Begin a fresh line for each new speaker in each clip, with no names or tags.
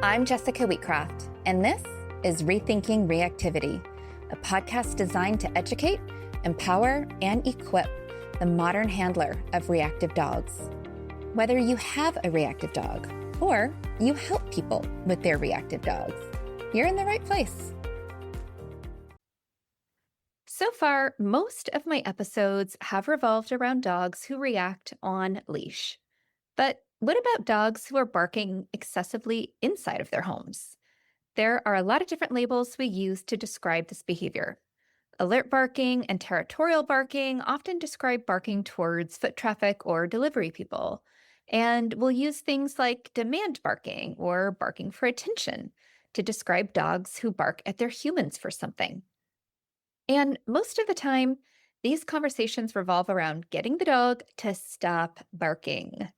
I'm Jessica Wheatcroft, and this is Rethinking Reactivity, a podcast designed to educate, empower, and equip the modern handler of reactive dogs. Whether you have a reactive dog or you help people with their reactive dogs, you're in the right place. So far, most of my episodes have revolved around dogs who react on leash. But what about dogs who are barking excessively inside of their homes? There are a lot of different labels we use to describe this behavior. Alert barking and territorial barking often describe barking towards foot traffic or delivery people. And we'll use things like demand barking or barking for attention to describe dogs who bark at their humans for something. And most of the time, these conversations revolve around getting the dog to stop barking.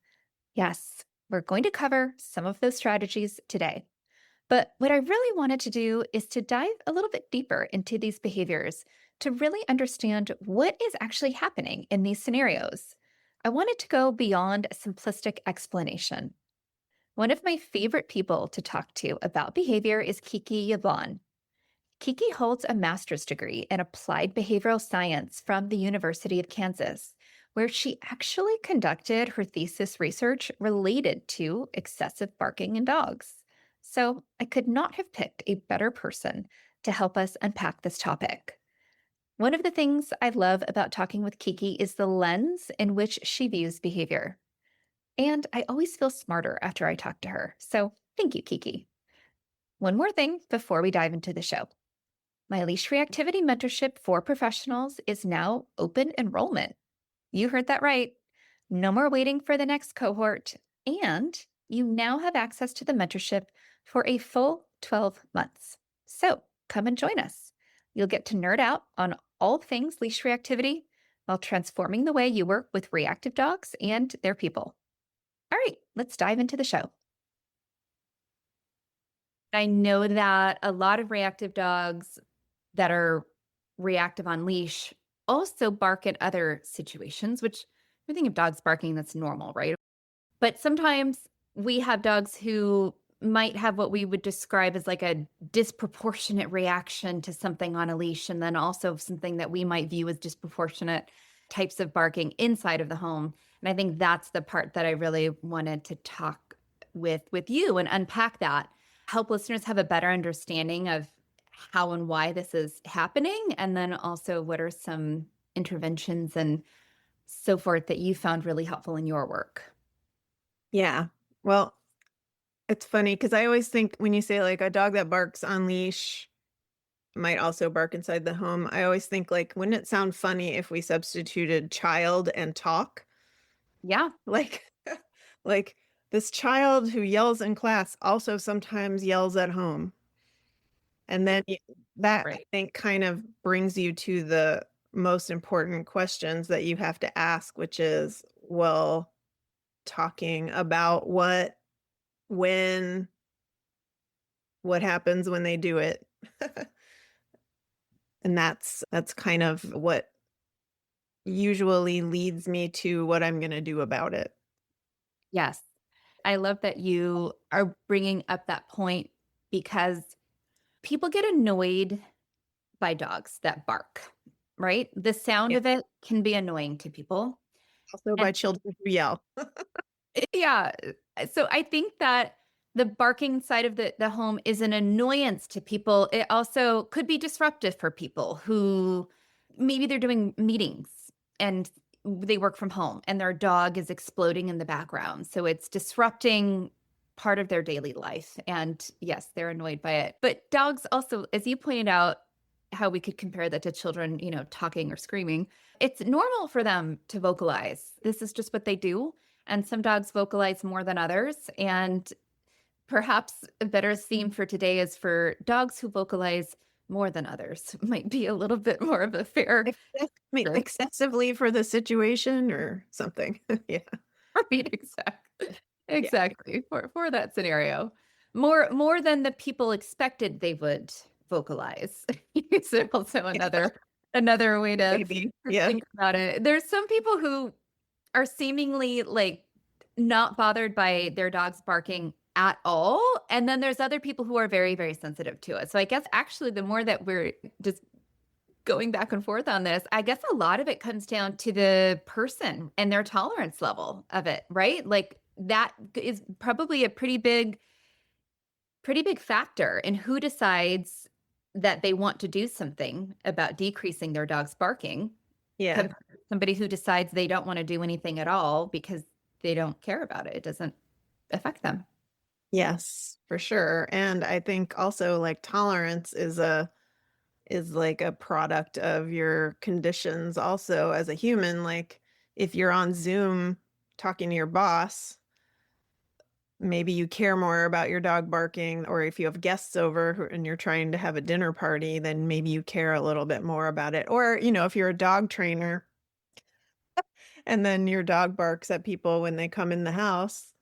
Yes, we're going to cover some of those strategies today. But what I really wanted to do is to dive a little bit deeper into these behaviors to really understand what is actually happening in these scenarios. I wanted to go beyond a simplistic explanation. One of my favorite people to talk to about behavior is Kiki Yablon. Kiki holds a master's degree in applied behavioral science from the University of Kansas, where she actually conducted her thesis research related to excessive barking in dogs. So I could not have picked a better person to help us unpack this topic. One of the things I love about talking with Kiki is the lens in which she views behavior. And I always feel smarter after I talk to her. So thank you, Kiki. One more thing before we dive into the show. My leash reactivity mentorship for professionals is now open enrollment. You heard that right. No more waiting for the next cohort. And you now have access to the mentorship for a full 12 months. So come and join us. You'll get to nerd out on all things leash reactivity while transforming the way you work with reactive dogs and their people. All right, let's dive into the show. I know that a lot of reactive dogs that are reactive on leash also bark in other situations, which we think of dogs barking, that's normal, right? But sometimes we have dogs who might have what we would describe as like a disproportionate reaction to something on a leash, and then also something that we might view as disproportionate types of barking inside of the home. And I think that's the part that I really wanted to talk with you and unpack that, help listeners have a better understanding of how and why this is happening, and then also what are some interventions and so forth that you found really helpful in your work.
Yeah. Well, it's funny because I always think when you say like a dog that barks on leash might also bark inside the home, I always think like, wouldn't it sound funny if we substituted child and talk?
Yeah.
Like, like this child who yells in class also sometimes yells at home. And then that I think kind of brings you to the most important questions that you have to ask, which is, well, talking about what, when, what happens when they do it. And that's kind of what usually leads me to what I'm going to do about it.
Yes. I love that you are bringing up that point because people get annoyed by dogs that bark, right? The sound of it can be annoying to people.
Also by children who yell.
Yeah. So I think that the barking side of the home is an annoyance to people. It also could be disruptive for people who maybe they're doing meetings and they work from home and their dog is exploding in the background. So it's disrupting part of their daily life. And yes, they're annoyed by it. But dogs also, as you pointed out, how we could compare that to children, talking or screaming, it's normal for them to vocalize. This is just what they do. And some dogs vocalize more than others. And perhaps a better theme for today is for dogs who vocalize more than others. Might be a little bit more of a fair.
Excessively for the situation or something. Yeah.
Right, exactly. For that scenario. More than the people expected they would vocalize. It's also another way to think about it. There's some people who are seemingly like not bothered by their dogs barking at all. And then there's other people who are very, very sensitive to it. So I guess actually, the more that we're just going back and forth on this, I guess a lot of it comes down to the person and their tolerance level of it, right? Like that is probably a pretty big factor in who decides that they want to do something about decreasing their dog's barking
Yeah.
compared to somebody who decides they don't want to do anything at all because they don't care about it. It doesn't affect them.
Yes, for sure. And I think also like tolerance is like a product of your conditions also as a human. Like if you're on Zoom talking to your boss, maybe you care more about your dog barking, or if you have guests over and you're trying to have a dinner party, then maybe you care a little bit more about it. Or, if you're a dog trainer and then your dog barks at people when they come in the house,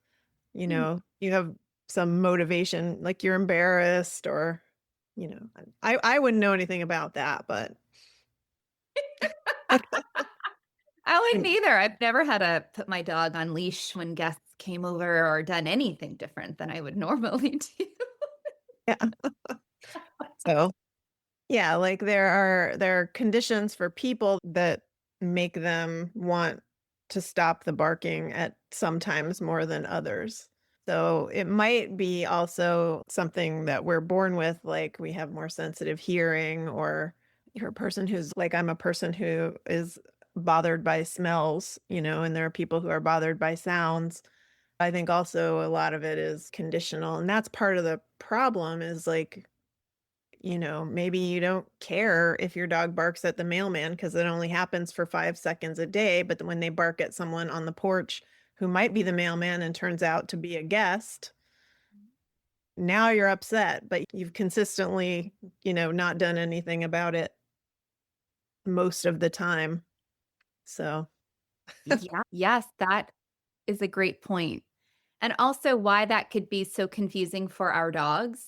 Mm.
you have some motivation, like you're embarrassed or, I wouldn't know anything about that, but
I wouldn't either. I've never had to put my dog on leash when guests came over or done anything different than I would normally do.
yeah. So yeah, like there are conditions for people that make them want to stop the barking at sometimes more than others. So it might be also something that we're born with, like we have more sensitive hearing, or you're a person who's like, I'm a person who is bothered by smells, and there are people who are bothered by sounds. I think also a lot of it is conditional. And that's part of the problem is like, maybe you don't care if your dog barks at the mailman because it only happens for 5 seconds a day. But when they bark at someone on the porch who might be the mailman and turns out to be a guest, now you're upset, but you've consistently, not done anything about it most of the time. So,
Yeah. Yes, that is a great point. And also why that could be so confusing for our dogs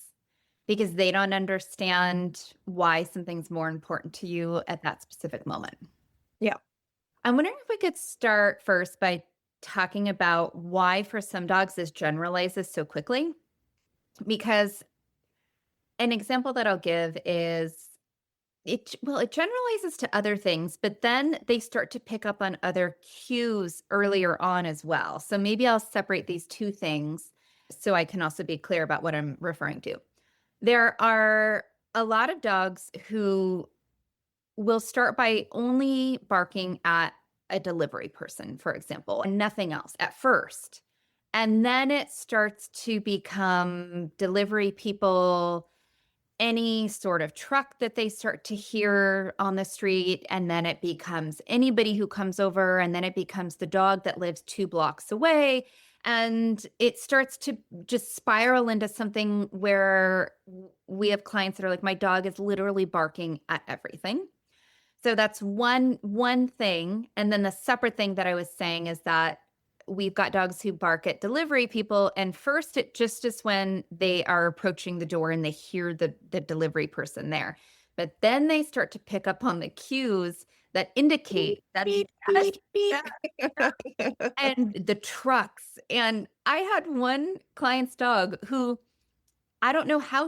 because they don't understand why something's more important to you at that specific moment.
yeah.
I'm wondering if we could start first by talking about why, for some dogs, this generalizes so quickly. Because an example that I'll give is it generalizes to other things, but then they start to pick up on other cues earlier on as well. So maybe I'll separate these two things so I can also be clear about what I'm referring to. There are a lot of dogs who will start by only barking at a delivery person, for example, and nothing else at first. And then it starts to become delivery people, any sort of truck that they start to hear on the street. And then it becomes anybody who comes over. And then it becomes the dog that lives 2 blocks away. And it starts to just spiral into something where we have clients that are like, my dog is literally barking at everything. So that's one thing. And then the separate thing that I was saying is that we've got dogs who bark at delivery people. And first, it just is when they are approaching the door and they hear the delivery person there. But then they start to pick up on the cues that indicate that
Beep,
yes,
beep, beep.
and the trucks. And I had one client's dog who I don't know how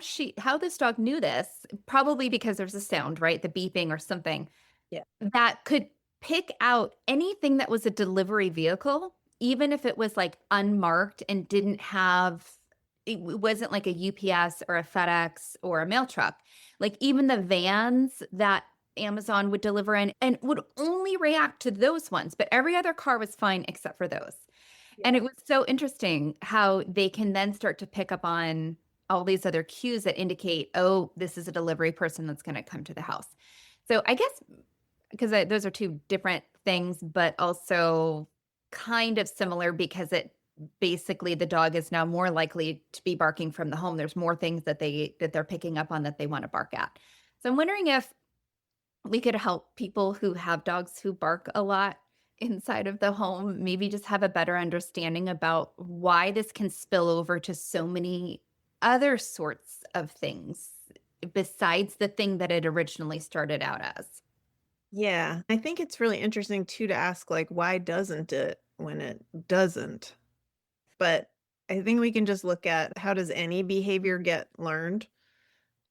this dog knew this, probably because there's a sound, right? The beeping or something
Yeah.
that could pick out anything that was a delivery vehicle, even if it was like unmarked and didn't have, it wasn't like a UPS or a FedEx or a mail truck. Like even the vans that Amazon would deliver in and would only react to those ones, but every other car was fine except for those. And
Yeah.
it was so interesting how they can then start to pick up on all these other cues that indicate, oh, this is a delivery person that's going to come to the house. So I guess because those are two different things, but also kind of similar because it basically the dog is now more likely to be barking from the home. There's more things that they're picking up on that they want to bark at. So I'm wondering if we could help people who have dogs who bark a lot inside of the home, maybe just have a better understanding about why this can spill over to so many other sorts of things besides the thing that it originally started out as.
Yeah. I think it's really interesting too to ask like why doesn't it when it doesn't? But I think we can just look at how does any behavior get learned?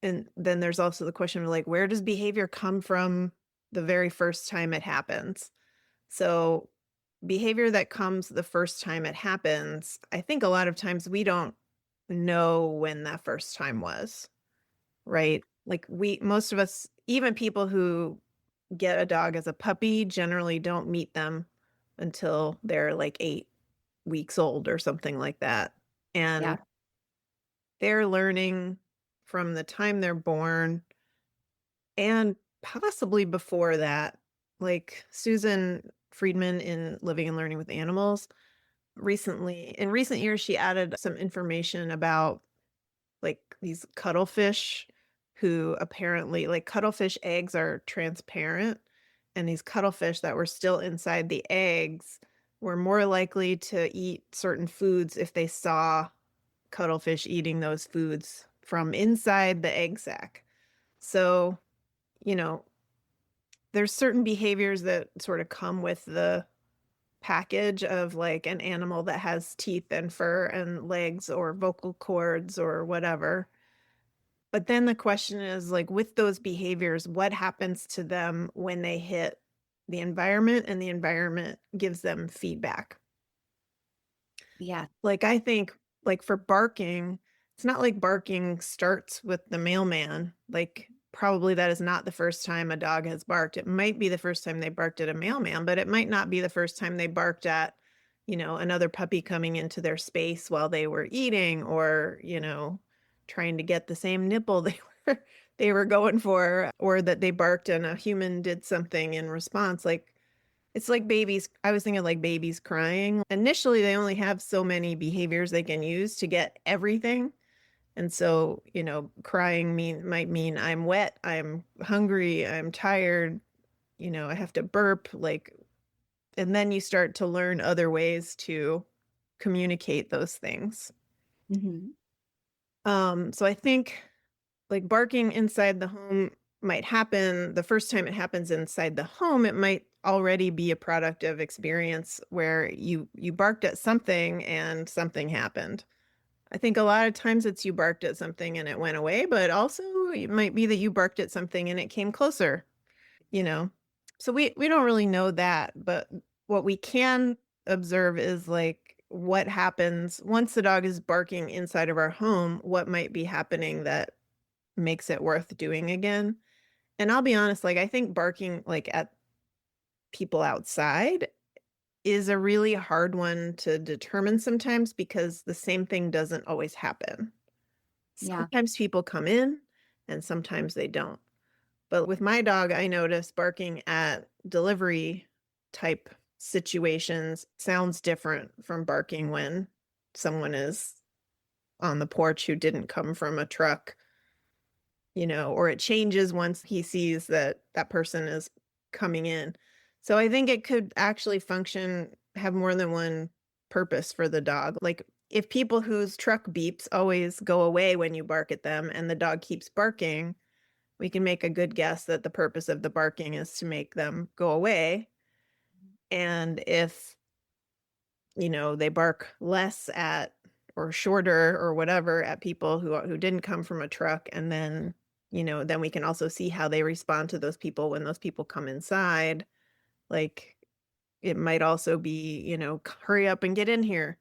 And then there's also the question of like, where does behavior come from the very first time it happens? So, behavior that comes the first time it happens, I think a lot of times we don't know when that first time was, right? Like, most of us, even people who get a dog as a puppy, generally don't meet them until they're like 8 weeks old or something like that.
Yeah.
And they're learning from the time they're born and possibly before that. Like Susan Friedman in Living and Learning with Animals, in recent years, she added some information about like these cuttlefish who apparently, like, cuttlefish eggs are transparent, and these cuttlefish that were still inside the eggs were more likely to eat certain foods if they saw cuttlefish eating those foods from inside the egg sac. So, you know, there's certain behaviors that sort of come with the package of like an animal that has teeth and fur and legs or vocal cords or whatever. But then the question is like with those behaviors, what happens to them when they hit the environment and the environment gives them feedback?
Yeah.
Like, I think, like, for barking, it's not like barking starts with the mailman. Like, probably that is not the first time a dog has barked. It might be the first time they barked at a mailman, but it might not be the first time they barked at, another puppy coming into their space while they were eating or, trying to get the same nipple they were going for, or that they barked and a human did something in response. Like, it's like babies. I was thinking like babies crying. Initially, they only have so many behaviors they can use to get everything. And so, crying might mean I'm wet, I'm hungry, I'm tired, I have to burp, like, and then you start to learn other ways to communicate those things.
Mhm.
So I think like barking inside the home might happen the first time it happens inside the home, it might already be a product of experience where you barked at something and something happened. I think a lot of times it's you barked at something and it went away, but also it might be that you barked at something and it came closer, you know. So we don't really know that, but what we can observe is like what happens once the dog is barking inside of our home, what might be happening that makes it worth doing again. And I'll be honest, like, I think barking, like, at people outside is a really hard one to determine sometimes because the same thing doesn't always happen.
Yeah.
Sometimes people come in and sometimes they don't. But with my dog, I notice barking at delivery type situations sounds different from barking when someone is on the porch who didn't come from a truck, or it changes once he sees that that person is coming in. So I think it could actually have more than one purpose for the dog. Like if people whose truck beeps always go away when you bark at them and the dog keeps barking, we can make a good guess that the purpose of the barking is to make them go away. And if, they bark less at or shorter or whatever at people who didn't come from a truck and then we can also see how they respond to those people when those people come inside. Like it might also be, hurry up and get in here.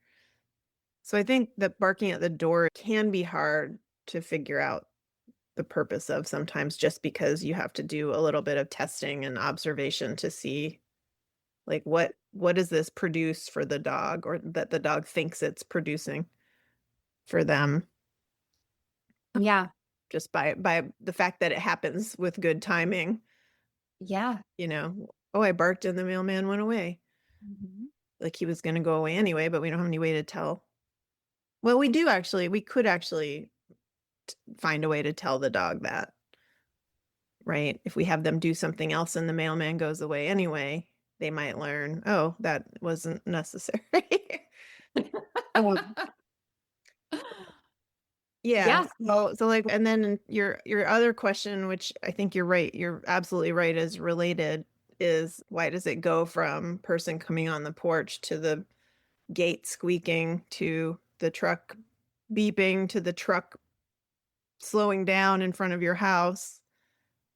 So I think that barking at the door can be hard to figure out the purpose of sometimes just because you have to do a little bit of testing and observation to see like what does this produce for the dog or that the dog thinks it's producing for them
Yeah.
just by the fact that it happens with good timing,
Yeah.
oh, I barked and the mailman went away.
Mhm.
Like he was going to go away anyway, but we don't have any way to tell. Well, we could actually find a way to tell the dog that, right? If we have them do something else and the mailman goes away anyway, they might learn, oh, that wasn't necessary. Um, yeah.
Yeah.
So like, and then your other question, which I think you're right, you're absolutely right, is related, is why does it go from person coming on the porch to the gate squeaking to the truck beeping to the truck slowing down in front of your house.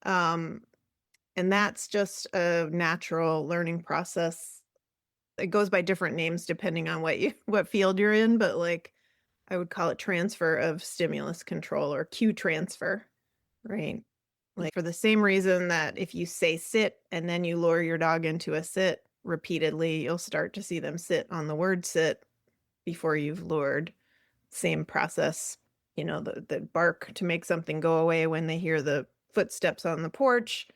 Um, and that's just a natural learning process. It goes by different names depending on what field you're in, but like I would call it transfer of stimulus control or cue transfer, right? Like for the same reason that if you say sit and then you lure your dog into a sit repeatedly, you'll start to see them sit on the word sit before you've lured. Same process, the bark to make something go away when they hear the footsteps on the porch.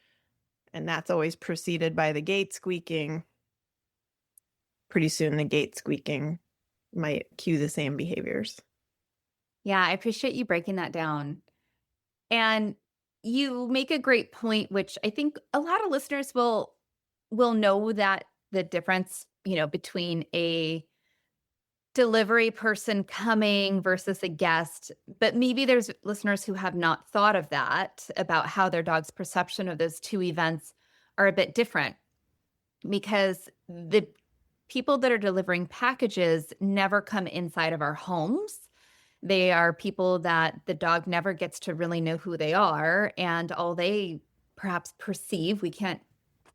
And that's always preceded by the gate squeaking. Pretty soon the gate squeaking might cue the same behaviors.
Yeah, I appreciate you breaking that down. And you make a great point, which I think a lot of listeners will know that the difference, between a delivery person coming versus a guest, but maybe there's listeners who have not thought of that about how their dog's perception of those two events are a bit different because the people that are delivering packages never come inside of our homes. They are people that the dog never gets to really know who they are, and all they perhaps perceive. We can't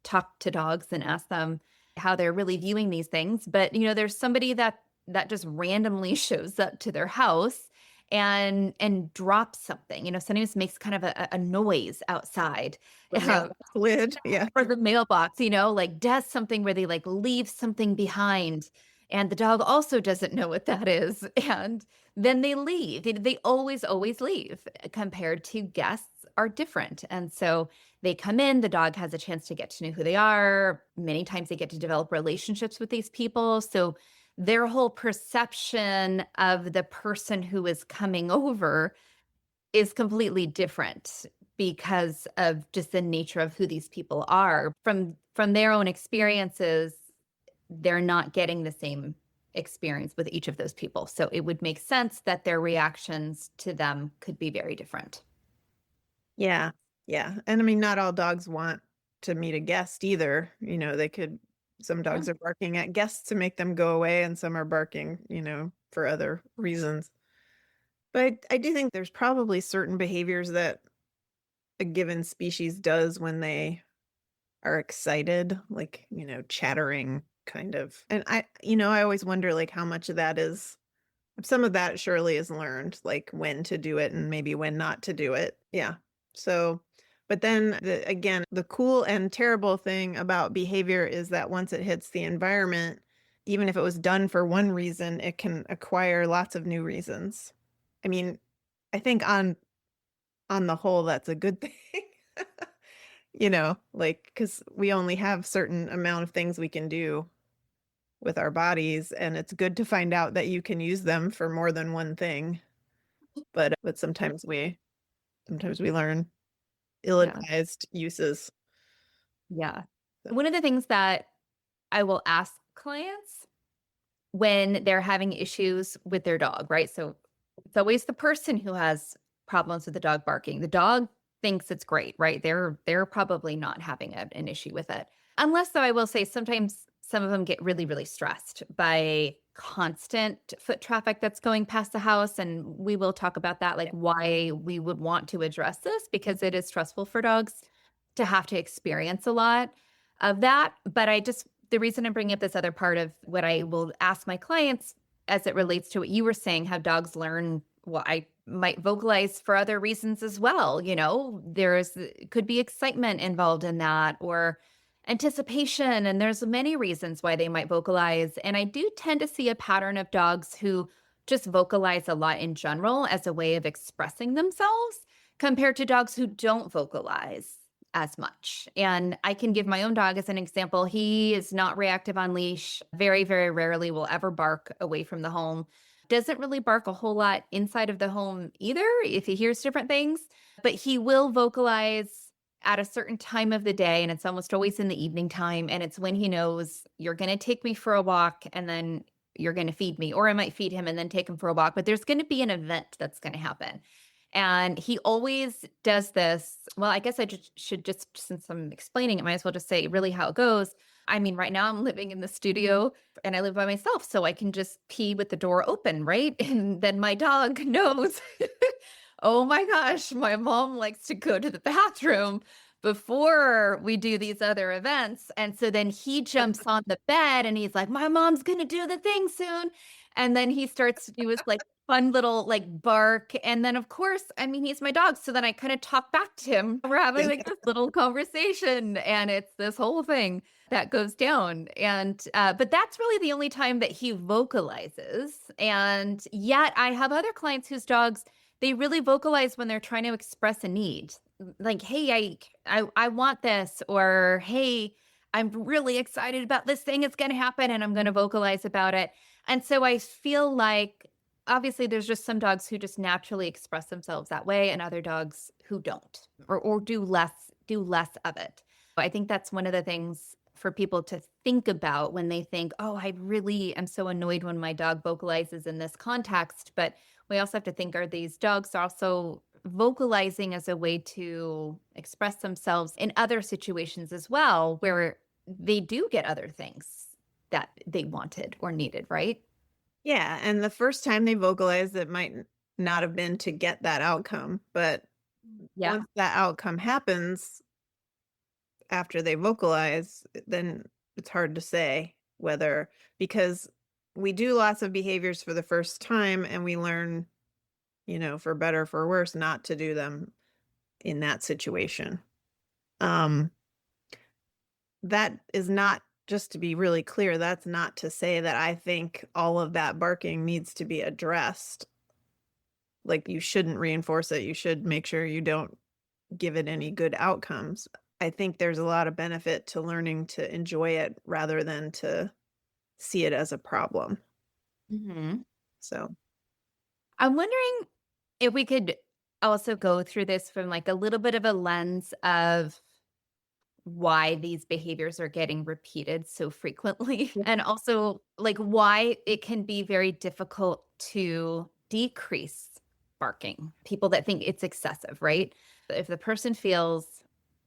talk to dogs and ask them how they're really viewing these things, but there's somebody that just randomly shows up to their house and drops something. Sometimes makes kind of a noise outside.
The mail lid, yeah.
Or the mailbox, like does something where they like leave something behind. And the dog also doesn't know what that is. And then they leave. They always, always leave compared to guests are different. And so they come in, the dog has a chance to get to know who they are. Many times they get to develop relationships with these people. So their whole perception of the person who is coming over is completely different because of just the nature of who these people are. From their own experiences, they're not getting the same experience with each of those people. So it would make sense that their reactions to them could be very different.
Yeah. Yeah. And I mean, not all dogs want to meet a guest either. Some
Yeah.
dogs are barking at guests to make them go away, and some are barking, for other reasons. But I do think there's probably certain behaviors that a given species does when they are excited, like, chattering kind of. And I always wonder like how much of that is some of that surely is learned, like when to do it and maybe when not to do it. Yeah. So, but then again, the cool and terrible thing about behavior is that once it hits the environment, even if it was done for one reason, it can acquire lots of new reasons. I mean, I think on the whole, that's a good thing. Like because we only have certain amount of things we can do with our bodies, and it's good to find out that you can use them for more than one thing. But sometimes we learn
Yeah.
ill-advised uses.
Yeah.
So,
One of the things that I will ask clients when they're having issues with their dog, right? So it's always the person who has problems with the dog barking. The dog thinks it's great, right? They're probably not having an issue with it. Unless though I will say sometimes some of them get really, really stressed by constant foot traffic that's going past the house. And we will talk about that, like why we would want to address this because it is stressful for dogs to have to experience a lot of that. But the reason I'm bringing up this other part of what I will ask my clients as it relates to what you were saying, how dogs learn, well, I might vocalize for other reasons as well. Could be excitement involved in that or anticipation. And there's many reasons why they might vocalize. And I do tend to see a pattern of dogs who just vocalize a lot in general as a way of expressing themselves compared to dogs who don't vocalize as much. And I can give my own dog as an example. He is not reactive on leash, very, very rarely will ever bark away from the home. Doesn't really bark a whole lot inside of the home either if he hears different things, but he will vocalize at a certain time of the day. And it's almost always in the evening time. And it's when he knows you're going to take me for a walk and then you're going to feed me, or I might feed him and then take him for a walk, but there's going to be an event that's going to happen. And he always does this. Well, I guess I should just, since I'm explaining it, might as well just say really how it goes. I mean, right now I'm living in the studio and I live by myself, so I can just pee with the door open, right? And then my dog knows, oh my gosh, my mom likes to go to the bathroom before we do these other events. And so then he jumps on the bed and he's like, my mom's going to do the thing soon. And then he starts to do his like fun little like bark. And then, of course, I mean, he's my dog. So then I kind of talk back to him. We're having like this little conversation and it's this whole thing that goes down. And, but that's really the only time that he vocalizes. And yet I have other clients whose dogs, they really vocalize when they're trying to express a need. Like, hey, I want this, or hey, I'm really excited about this thing. It's going to happen and I'm going to vocalize about it. And so I feel like obviously there's just some dogs who just naturally express themselves that way and other dogs who don't or do less of it. I think that's one of the things for people to think about when they think, oh, I really am so annoyed when my dog vocalizes in this context. But we also have to think, are these dogs also vocalizing as a way to express themselves in other situations as well, where they do get other things that they wanted or needed, right?
Yeah, and the first time they vocalize, it might not have been to get that outcome, but
Yeah.
once that outcome happens after they vocalize, then it's hard to say whether, because we do lots of behaviors for the first time and we learn, for better or for worse, not to do them in that situation. Um, that is not, just to be really clear, that's not to say that I think all of that barking needs to be addressed. Like, you shouldn't reinforce it. You should make sure you don't give it any good outcomes. I think there's a lot of benefit to learning to enjoy it rather than to see it as a problem.
Hmm.
So,
I'm wondering if we could also go through this from like a little bit of a lens of why these behaviors are getting repeated so frequently
yeah.
and also like why it can be very difficult to decrease barking. People that think it's excessive, right? If the person feels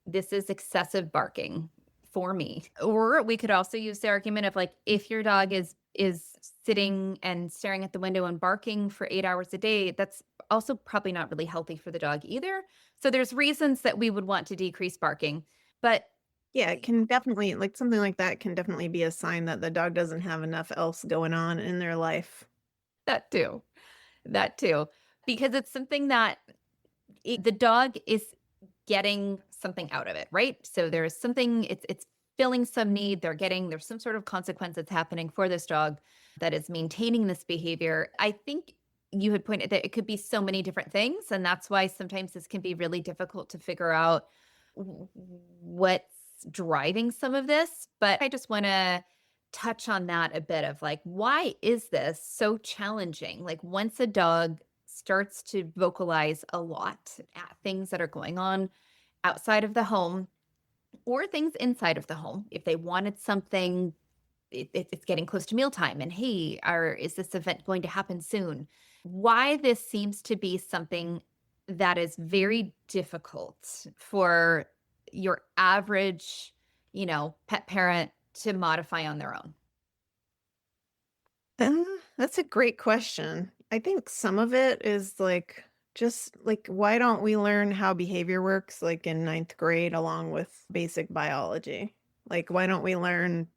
this is excessive barking for me, or we could also use the argument of like if your dog is sitting and staring at the window and barking for 8 hours a day, that's also probably not really healthy for the dog either. So there's reasons that we would want to decrease barking. But
Yeah, it can definitely, like, something like that can definitely be a sign that the dog doesn't have enough else going on in their life.
that too, that too, because it's something that the dog is getting something out of it, right? So there's something, it's filling some need. There's some sort of consequence that's happening for this dog that is maintaining this behavior. I think you had pointed that it could be so many different things. And that's why sometimes this can be really difficult to figure out what's driving some of this. But I just want to touch on that a bit of like, why is this so challenging? Like, once a dog starts to vocalize a lot at things that are going on outside of the home or things inside of the home, if they wanted something, it's getting close to mealtime and hey, is this event going to happen soon? Why this seems to be something that is very difficult for your average, pet parent to modify on their own.
That's a great question. I think some of it is like, just like, why don't we learn how behavior works like in ninth grade along with basic biology? Like, why don't we learn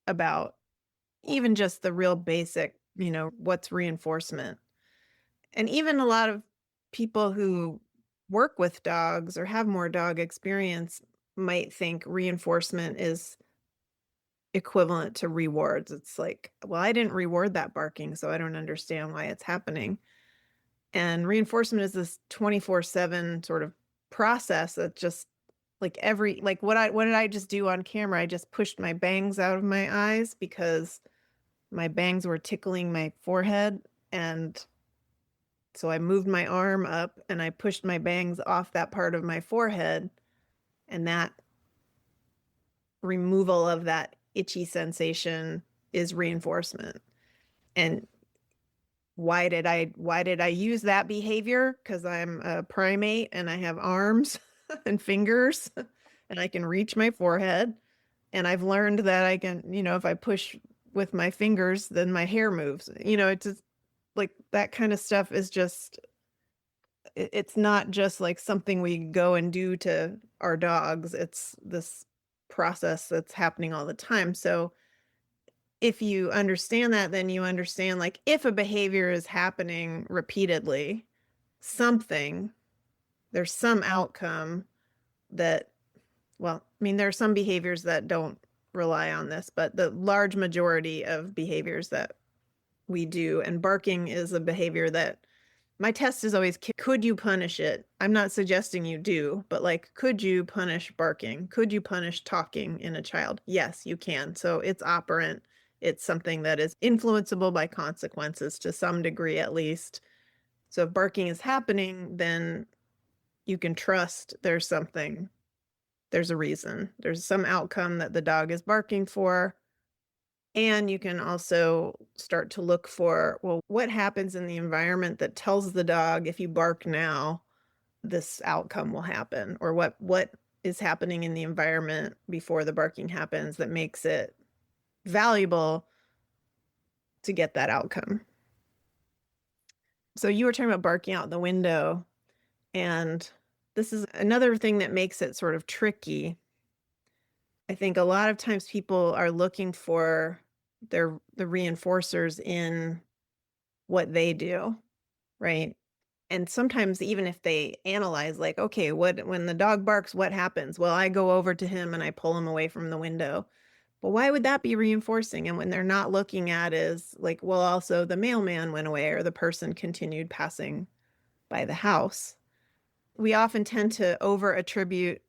about even just the real basic, what's reinforcement? And even a lot of people who work with dogs or have more dog experience might think reinforcement is equivalent to rewards. It's like, well, I didn't reward that barking, so I don't understand why it's happening. And reinforcement is this 24/7 sort of process that just, like, what did I just do on camera? I just pushed my bangs out of my eyes because my bangs were tickling my forehead, and so I moved my arm up and I pushed my bangs off that part of my forehead, and that removal of that itchy sensation is reinforcement. And why did I use that behavior? Because I'm a primate and I have arms and fingers and I can reach my forehead. And I've learned that I can, if I push with my fingers, then my hair moves. It's just like that kind of stuff is just, it's not just like something we go and do to our dogs. It's this process that's happening all the time. So if you understand that, then you understand like if a behavior is happening repeatedly, something, there's some outcome that, well, I mean, there are some behaviors that don't rely on this, but the large majority of behaviors that we do, and barking is a behavior that my test is always, could you punish it? I'm not suggesting you do, but like, could you punish barking? Could you punish talking in a child? Yes, you can. So it's operant. It's something that is influenceable by consequences to some degree, at least. So if barking is happening, then you can trust there's something, there's a reason, there's some outcome that the dog is barking for. And you can also start to look for, well, what happens in the environment that tells the dog if you bark now, this outcome will happen, or what is happening in the environment before the barking happens that makes it valuable to get that outcome. So you were talking about barking out the window, and this is another thing that makes it sort of tricky. I think a lot of times people are looking for the reinforcers in what they do, right? And sometimes even if they analyze like, okay, when the dog barks, what happens? Well, I go over to him and I pull him away from the window. But why would that be reinforcing? And when they're not looking at is like, well, also the mailman went away or the person continued passing by the house. We often tend to over attribute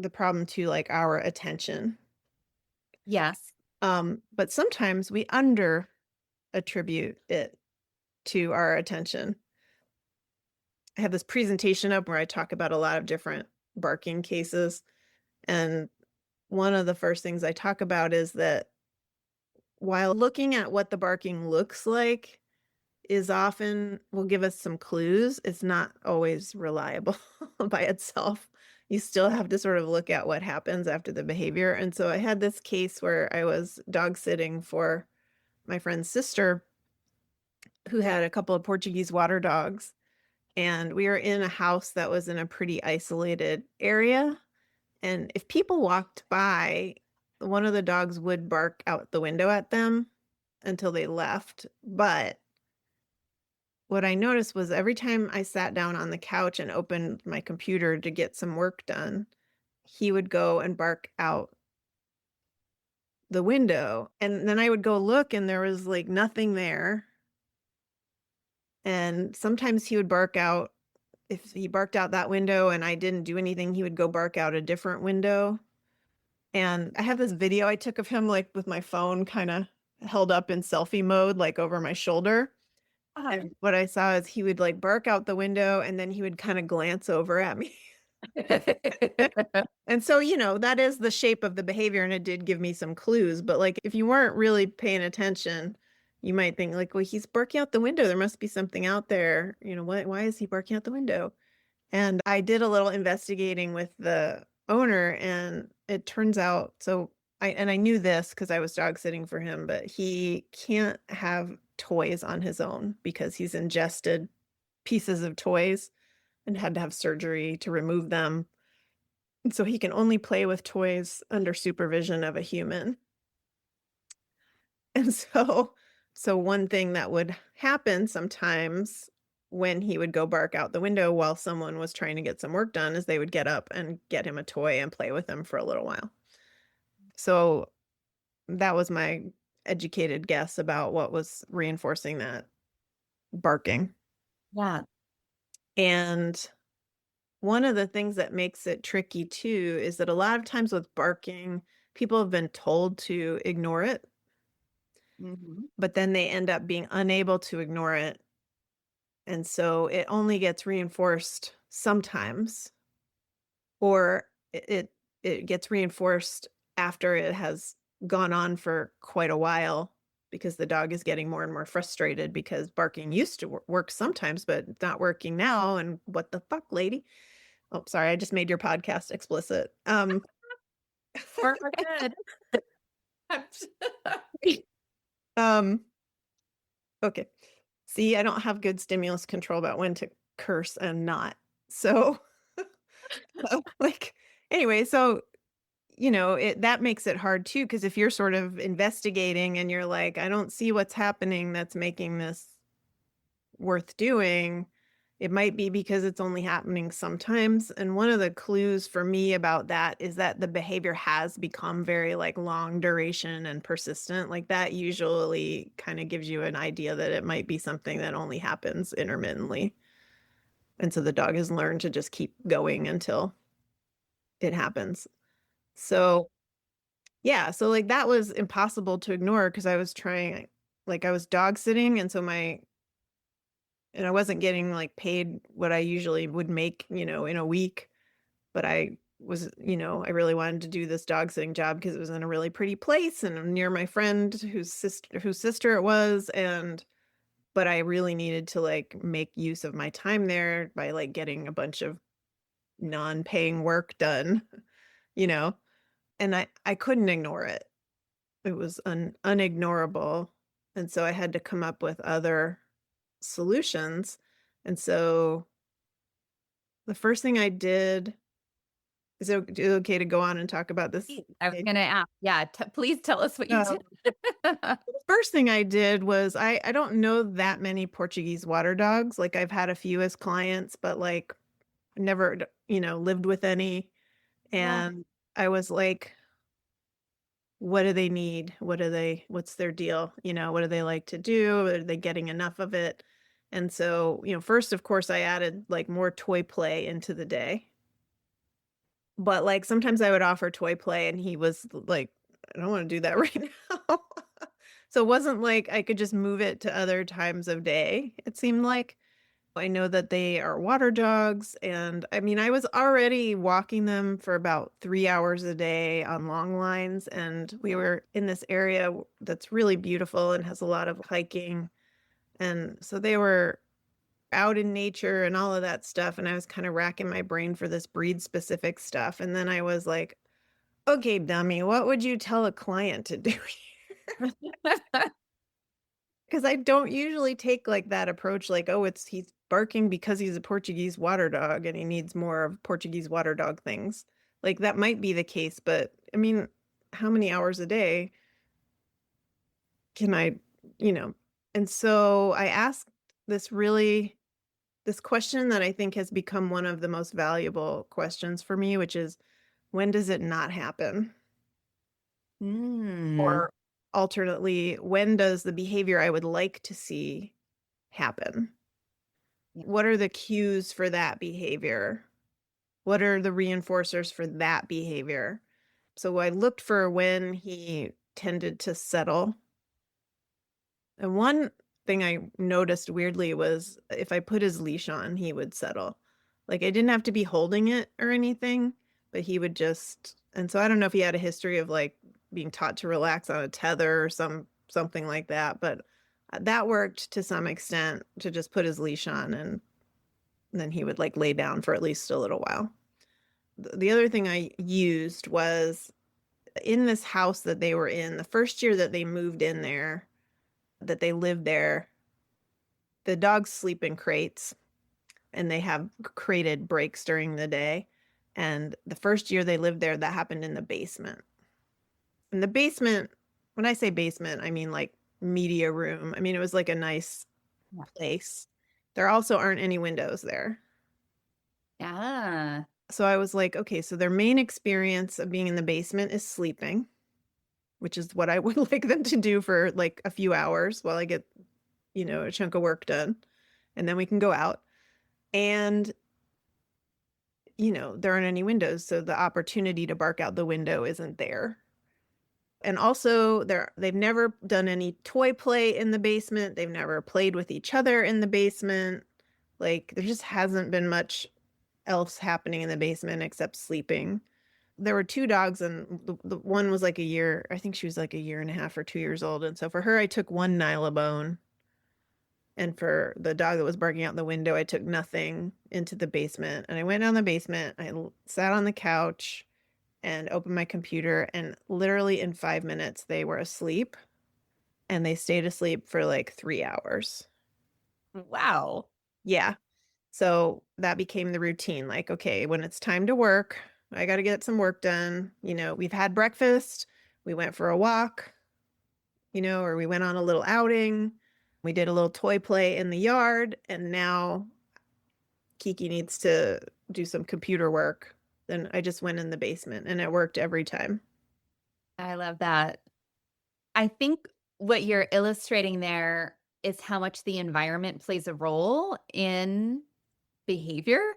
the problem to like our attention.
Yes.
But sometimes we under attribute it to our attention. I have this presentation up where I talk about a lot of different barking cases. And one of the first things I talk about is that while looking at what the barking looks like is often will give us some clues, it's not always reliable by itself. You still have to sort of look at what happens after the behavior. And so I had this case where I was dog sitting for my friend's sister who had a couple of Portuguese water dogs. And we were in a house that was in a pretty isolated area. And if people walked by, one of the dogs would bark out the window at them until they left. But what I noticed was every time I sat down on the couch and opened my computer to get some work done, he would go and bark out the window. And then I would go look and there was like nothing there. And sometimes he would bark out, if he barked out that window and I didn't do anything, he would go bark out a different window. And I have this video I took of him like with my phone kind of held up in selfie mode, like over my shoulder. And what I saw is he would like bark out the window and then he would kind of glance over at me. And so, that is the shape of the behavior and it did give me some clues. But like if you weren't really paying attention, you might think like, well, he's barking out the window. There must be something out there. Why is he barking out the window? And I did a little investigating with the owner and it turns out, I knew this because I was dog sitting for him, but he can't have toys on his own because he's ingested pieces of toys and had to have surgery to remove them. And so he can only play with toys under supervision of a human. And so one thing that would happen sometimes when he would go bark out the window while someone was trying to get some work done is they would get up and get him a toy and play with him for a little while. So that was my educated guess about what was reinforcing that barking.
Yeah.
And one of the things that makes it tricky too is that a lot of times with barking, people have been told to ignore it, but then they end up being unable to ignore it. And so it only gets reinforced sometimes, or it gets reinforced after it has gone on for quite a while because the dog is getting more and more frustrated because barking used to work sometimes, but it's not working now. And what the fuck, lady? Oh, sorry, I just made your podcast explicit.
For our good.
Um, okay. See, I don't have good stimulus control about when to curse and not. So, like, anyway, so that makes it hard too, because if you're sort of investigating and you're like, I don't see what's happening that's making this worth doing, it might be because it's only happening sometimes. And one of the clues for me about that is that the behavior has become very like long duration and persistent. Like that usually kind of gives you an idea that it might be something that only happens intermittently. And so the dog has learned to just keep going until it happens. So yeah, so like that was impossible to ignore because I was trying, like I was dog sitting, and and I wasn't getting like paid what I usually would make, in a week, but I was, I really wanted to do this dog sitting job because it was in a really pretty place and near my friend whose sister it was, and but I really needed to like make use of my time there by like getting a bunch of non-paying work done, you know, and I couldn't ignore it. It was unignorable. And so I had to come up with other solutions. And so the first thing I did is it okay to go on and talk about this?
I was going to ask. Yeah. Please tell us what you
Uh,
did.
the first thing I did was I don't know that many Portuguese water dogs. Like I've had a few as clients, but like never, lived with any.
Yeah.
And I was like, what do they need? What's their deal? What do they like to do? Are they getting enough of it? And so, first, of course, I added like more toy play into the day. But like sometimes I would offer toy play and he was like, I don't want to do that right now. So it wasn't like I could just move it to other times of day, it seemed like. I know that they are water dogs. And I mean, I was already walking them for about 3 hours a day on long lines. And we were in this area that's really beautiful and has a lot of hiking. And so they were out in nature and all of that stuff. And I was kind of racking my brain for this breed specific stuff. And then I was like, okay, dummy, what would you tell a client to do here? Because I don't usually take like that approach, like, oh, he's barking because he's a Portuguese water dog and he needs more of Portuguese water dog things. Like that might be the case, but I mean, how many hours a day can I, you know? And so I asked this question that I think has become one of the most valuable questions for me, which is when does it not happen?
Mm.
Or alternately, when does the behavior I would like to see happen?
Yeah.
What are the cues for that behavior? What are the reinforcers for that behavior? So I looked for when he tended to settle. And one thing I noticed weirdly was if I put his leash on, he would settle. Like I didn't have to be holding it or anything, but he would just, and so I don't know if he had a history of like being taught to relax on a tether or something like that, but that worked to some extent to just put his leash on and then he would like lay down for at least a little while. The other thing I used was in this house that they were in, the first year that they moved in there, that they lived there, the dogs sleep in crates and they have crated breaks during the day. And the first year they lived there, that happened in the basement. In the basement, when I say basement, I mean like media room. I mean, it was like a nice
Yeah.
place. There also aren't any windows there.
Yeah.
So I was like, okay, so their main experience of being in the basement is sleeping, which is what I would like them to do for like a few hours while I get, a chunk of work done. And then we can go out. And, there aren't any windows. So the opportunity to bark out the window isn't there. And also they've never done any toy play in the basement. They've never played with each other in the basement. Like there just hasn't been much else happening in the basement except sleeping. There were two dogs, and the one was like a year. I think she was like a year and a half or 2 years old. And so for her, I took one Nylabone. And for the dog that was barking out the window, I took nothing into the basement. And I went down the basement. I sat on the couch and opened my computer, and literally in 5 minutes, they were asleep, and they stayed asleep for, like, 3 hours.
Wow.
Yeah. So, that became the routine, like, okay, when it's time to work, I gotta get some work done, we've had breakfast, we went for a walk, or we went on a little outing, we did a little toy play in the yard, and now Kiki needs to do some computer work. Then I just went in the basement, and it worked every time.
I love that. I think what you're illustrating there is how much the environment plays a role in behavior,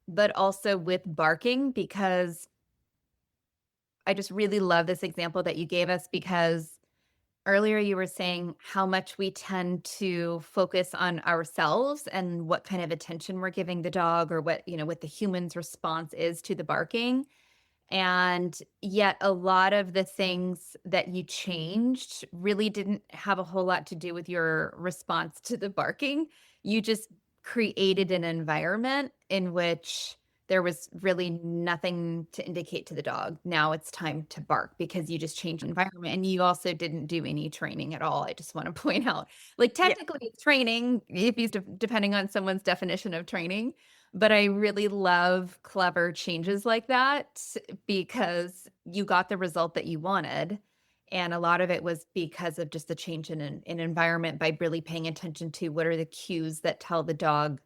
but also with barking, because I just really love this example that you gave us, because earlier you were saying how much we tend to focus on ourselves and what kind of attention we're giving the dog, or what the human's response is to the barking. And yet a lot of the things that you changed really didn't have a whole lot to do with your response to the barking. You just created an environment in which there was really nothing to indicate to the dog, now it's time to bark, because you just changed the environment, and you also didn't do any training at all. I just want to point out, like,
Yeah.
technically it's training if you depending on someone's definition of training, but I really love clever changes like that, because you got the result that you wanted. And a lot of it was because of just the change in an environment, by really paying attention to what are the cues that tell the dog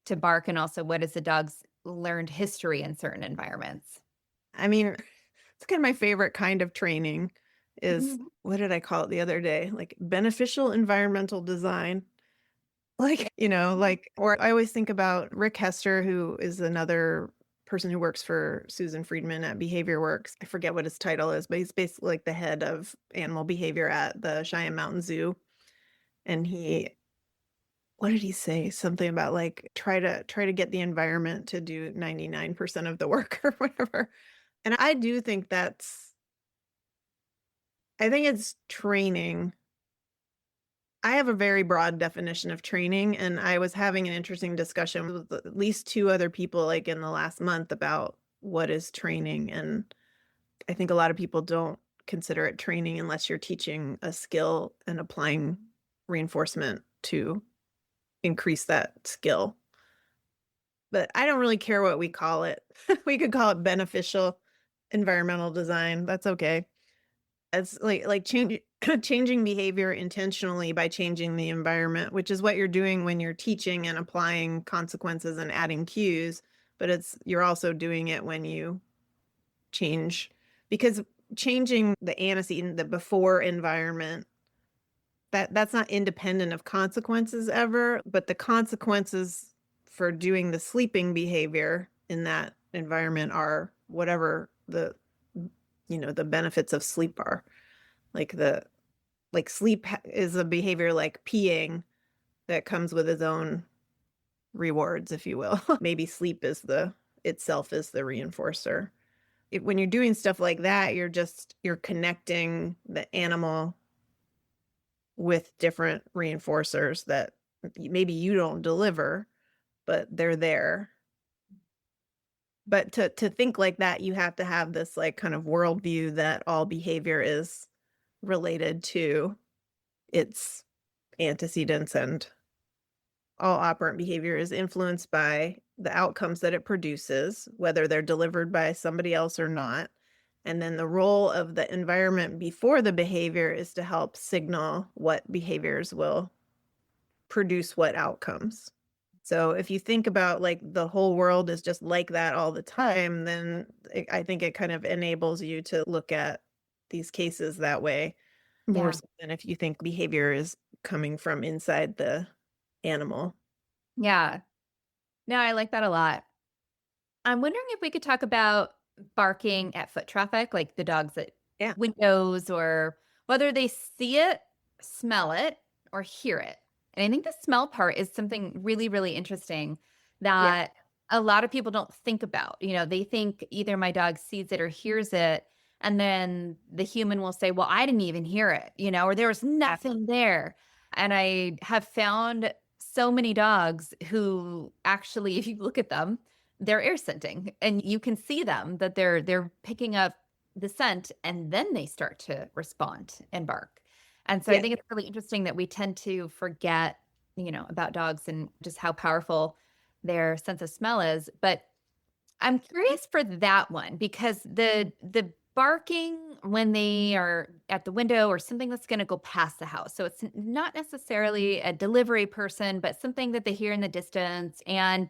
to bark, and also what is the dog's learned history in certain environments.
I mean, it's kind of my favorite kind of training is
Mhm.
what did I call it the other day? Like beneficial environmental design. Like, or I always think about Rick Hester, who is another person who works for Susan Friedman at Behavior Works. I forget what his title is, but he's basically like the head of animal behavior at the Cheyenne Mountain Zoo. And what did he say? Something about like try to get the environment to do 99% of the work or whatever. And I think it's training. I have a very broad definition of training, and I was having an interesting discussion with at least 2 other people, like, in the last month about what is training, and I think a lot of people don't consider it training unless you're teaching a skill and applying reinforcement to increase that skill. But I don't really care what we call it. We could call it beneficial environmental design, that's okay. It's like changing behavior intentionally by changing the environment, which is what you're doing when you're teaching and applying consequences and adding cues, but you're also doing it when you change, because changing the antecedent, the before environment, that's not independent of consequences ever, but the consequences for doing the sleeping behavior in that environment are whatever the benefits of sleep are. Like sleep is a behavior like peeing that comes with its own rewards, if you will. Maybe sleep is the itself is the reinforcer. When you're doing stuff like that, you're connecting the animal with different reinforcers that maybe you don't deliver, but they're there. But to think like that, you have to have this like kind of worldview that all behavior is related to its antecedents, and all operant behavior is influenced by the outcomes that it produces, whether they're delivered by somebody else or not. And then the role of the environment before the behavior is to help signal what behaviors will produce what outcomes. So if you think about like the whole world is just like that all the time, then I think it kind of enables you to look at these cases that way more
Yeah.
so than if you think behavior is coming from inside the animal.
Yeah. No, I like that a lot. I'm wondering if we could talk about barking at foot traffic, like the dogs at
Yeah.
windows, or whether they see it, smell it, or hear it. And I think the smell part is something really, really interesting
Yeah.
that a lot of people don't think about. They think either my dog sees it or hears it, and then the human will say, well, I didn't even hear it, or there was
Yeah.
nothing there. And I have found so many dogs who actually, if you look at them, they're air scenting, and you can see them that they're picking up the scent, and then they start to respond and bark. And so I
Yeah.
think it's really interesting that we tend to forget, about dogs and just how powerful their sense of smell is. But I'm curious for that one because the barking when they are at the window or something that's going to go past the house. So it's not necessarily a delivery person, but something that they hear in the distance, and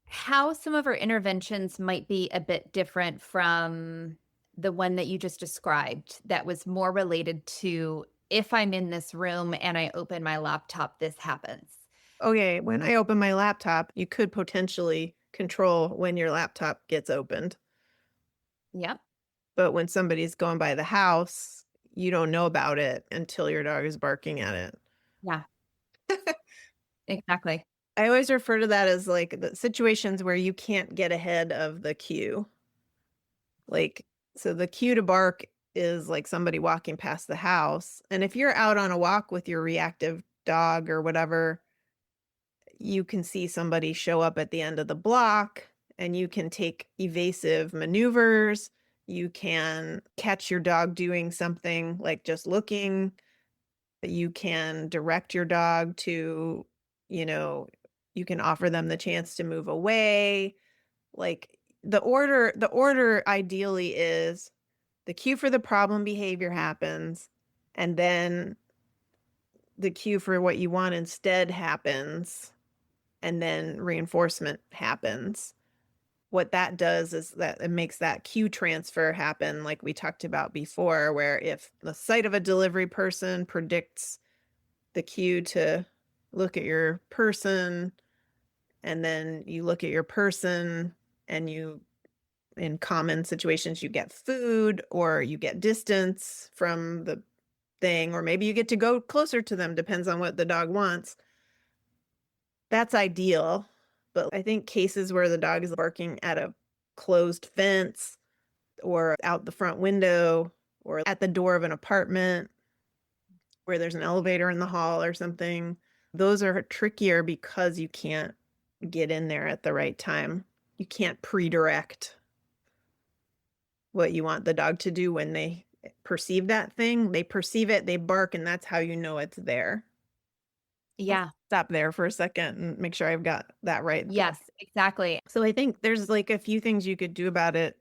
how some of our interventions might be a bit different from the one that you just described that was more related to, if I'm in this room and I open my laptop, this happens.
Okay, when I open my laptop, you could potentially control when your laptop gets opened.
Yep.
But when somebody's going by the house, you don't know about it until your dog is barking at it.
Yeah, exactly.
I always refer to that as like the situations where you can't get ahead of the cue. Like, so the cue to bark is like somebody walking past the house. And if you're out on a walk with your reactive dog or whatever, you can see somebody show up at the end of the block and you can take evasive maneuvers. You can catch your dog doing something like just looking. You can direct your dog to, you know, you can offer them the chance to move away. Like the order ideally is the cue for the problem behavior happens, and then the cue for what you want instead happens, and then reinforcement happens. What that does is that it makes that cue transfer happen, like we talked about before, where if the sight of a delivery person predicts the cue to look at your person, and then you look at your person and you, in common situations, you get food or you get distance from the thing, or maybe you get to go closer to them, depends on what the dog wants. That's ideal. But I think cases where the dog is barking at a closed fence or out the front window or at the door of an apartment where there's an elevator in the hall or something, those are trickier because you can't get in there at the right time. You can't pre-direct what you want the dog to do when they perceive that thing. They perceive it, they bark, and that's how you know it's there. I'll
Yeah.
stop there for a second and make sure I've got that right.
Yes, exactly.
So I think there's like a few things you could do about it.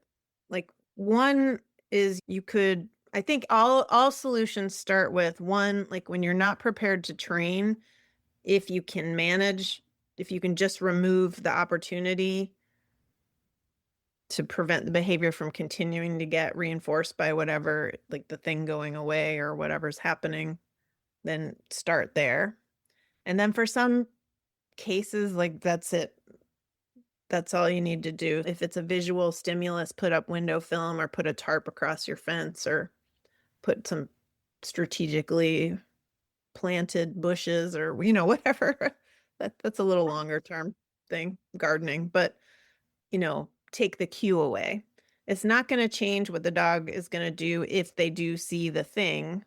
Like one is you could, I think all solutions start with one, like when you're not prepared to train, if you can manage, if you can just remove the opportunity to prevent the behavior from continuing to get reinforced by whatever, like the thing going away or whatever's happening, then start there. And then for some cases, like that's it. That's all you need to do. If it's a visual stimulus, put up window film or put a tarp across your fence or put some strategically planted bushes or, whatever. That's a little longer term thing, gardening, but, take the cue away. It's not going to change what the dog is going to do if they do see the thing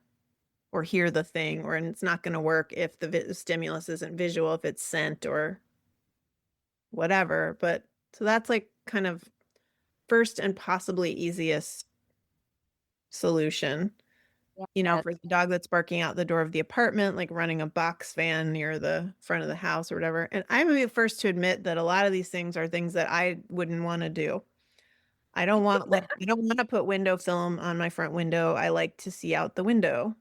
or hear the thing, and it's not going to work if the stimulus isn't visual, if it's scent or whatever. But so that's like kind of first and possibly easiest solution.
Yes.
For the dog that's barking out the door of the apartment, like running a box fan near the front of the house or whatever. And I'm gonna be the first to admit that a lot of these things are things that I wouldn't want to do. I don't want to put window film on my front window. I like to see out the window,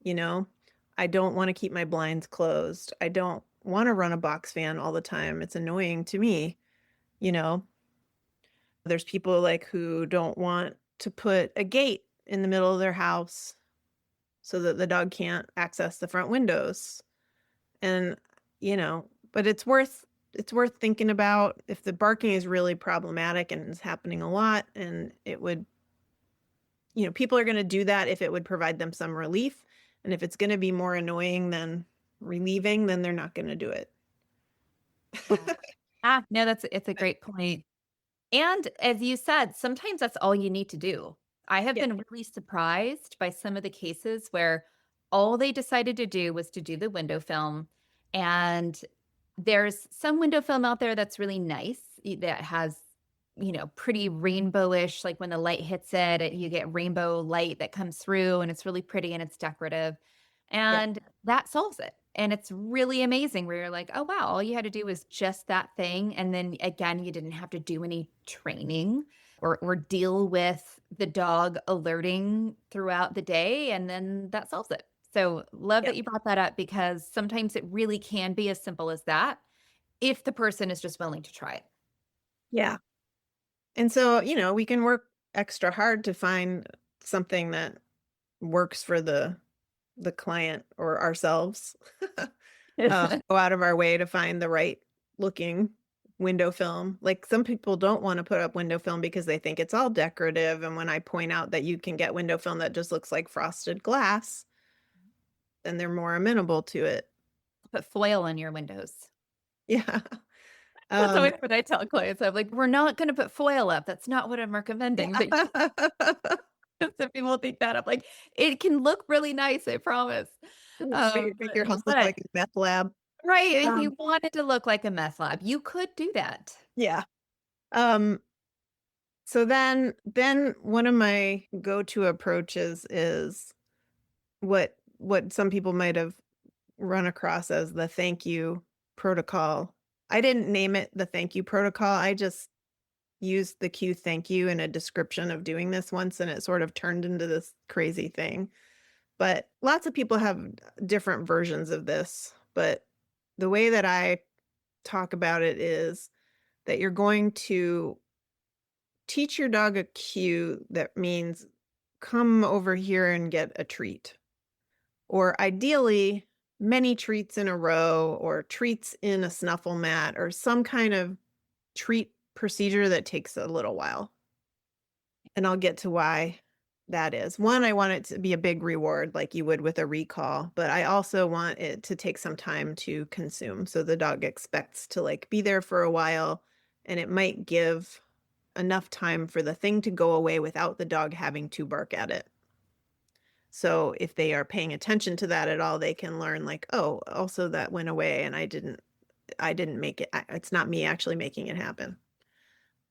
you know. I don't want to keep my blinds closed. I don't want to run a box fan all the time. It's annoying to me, you know. There's people like who don't want to put a gate in the middle of their house so that the dog can't access the front windows. And, but it's worth thinking about if the barking is really problematic and is happening a lot, and it would, people are going to do that if it would provide them some relief. And if it's going to be more annoying than relieving, then they're not going to do it.
Yeah. No, it's a great point. And as you said, sometimes that's all you need to do. I have
Yeah.
been really surprised by some of the cases where all they decided to do was to do the window film. And there's some window film out there that's really nice that has, pretty rainbowish, like when the light hits it, you get rainbow light that comes through and it's really pretty and it's decorative.
Yeah.
And that solves it. And it's really amazing where you're like, oh, wow, all you had to do was just that thing. And then again, you didn't have to do any training or deal with the dog alerting throughout the day. And then that solves it. So love
Yeah.
that you brought that up because sometimes it really can be as simple as that if the person is just willing to try it.
Yeah. And so, we can work extra hard to find something that works for the client or ourselves. Go out of our way to find the right looking window film. Like some people don't want to put up window film because they think it's all decorative. And when I point out that you can get window film that just looks like frosted glass, then they're more amenable to it.
Put foil in your windows.
Yeah.
That's
Um,
always what I tell clients. I'm like, we're not going to put foil up. That's not what I'm recommending. But some people think that up. Like, it can look really nice, I promise.
make your house look like a meth lab.
Right. If
Um,
you wanted to look like a meth lab, you could do that.
yeah. Um, so then one of my go-to approaches is what some people might have run across as the thank you protocol. I didn't name it the thank you protocol. I just used the cue thank you in a description of doing this once and it sort of turned into this crazy thing. But lots of people have different versions of this. But the way that I talk about it is that you're going to teach your dog a cue that means come over here and get a treat. Or ideally, many treats in a row, or treats in a snuffle mat, or some kind of treat procedure that takes a little while. And I'll get to why that is. One, I want it to be a big reward like you would with a recall, but I also want it to take some time to consume. So the dog expects to like be there for a while and it might give enough time for the thing to go away without the dog having to bark at it. So if they are paying attention to that at all, they can learn like, oh, also that went away and I didn't make it. It's not me actually making it happen.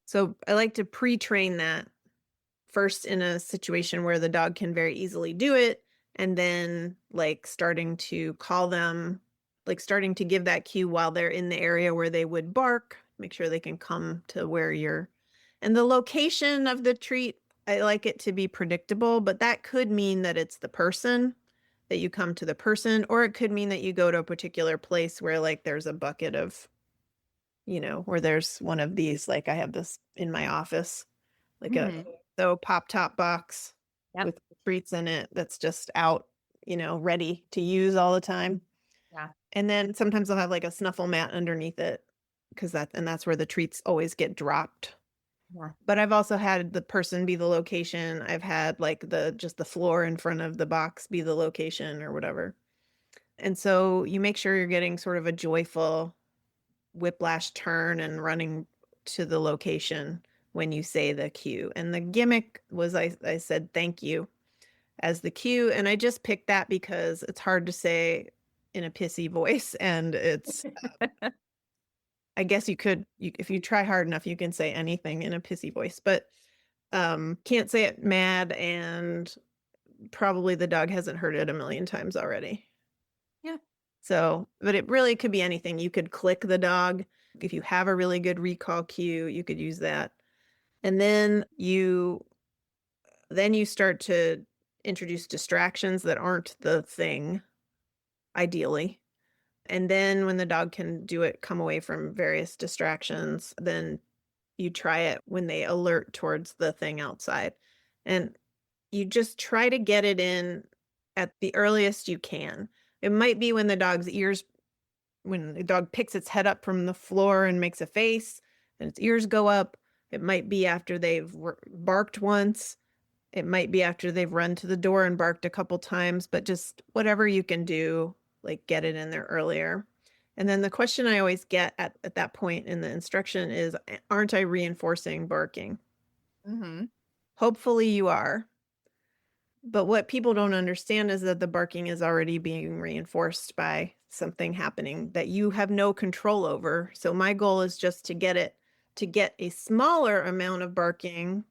So I like to pre-train that first in a situation where the dog can very easily do it. And then like starting to call them, like starting to give that cue while they're in the area where they would bark, make sure they can come to where you're. And the location of the treat, I like it to be predictable, but that could mean that it's the person, that you come to the person, or it could mean that you go to a particular place where like there's a bucket of, where there's one of these, like I have this in my office, like a pop top box
Yep.
with treats in it that's just out, ready to use all the time.
Yeah.
And then sometimes I'll have like a snuffle mat underneath it because that's where the treats always get dropped.
Yeah.
But I've also had the person be the location. I've had like just the floor in front of the box be the location or whatever. And so you make sure you're getting sort of a joyful whiplash turn and running to the location when you say the cue. And the gimmick was I said thank you as the cue. And I just picked that because it's hard to say in a pissy voice. And it's, I guess if you try hard enough, you can say anything in a pissy voice, but can't say it mad. And probably the dog hasn't heard it a million times already.
Yeah.
So, but it really could be anything. You could click the dog. If you have a really good recall cue, you could use that. And then you start to introduce distractions that aren't the thing, ideally. And then when the dog can do it, come away from various distractions, then you try it when they alert towards the thing outside. And you just try to get it in at the earliest you can. It might be when the dog picks its head up from the floor and makes a face and its ears go up. It might be after they've barked once. It might be after they've run to the door and barked a couple times, but just whatever you can do, like get it in there earlier. And then the question I always get at that point in the instruction is, aren't I reinforcing barking?
Mm-hmm.
Hopefully you are. But what people don't understand is that the barking is already being reinforced by something happening that you have no control over. So my goal is just to get it to get a smaller amount of barking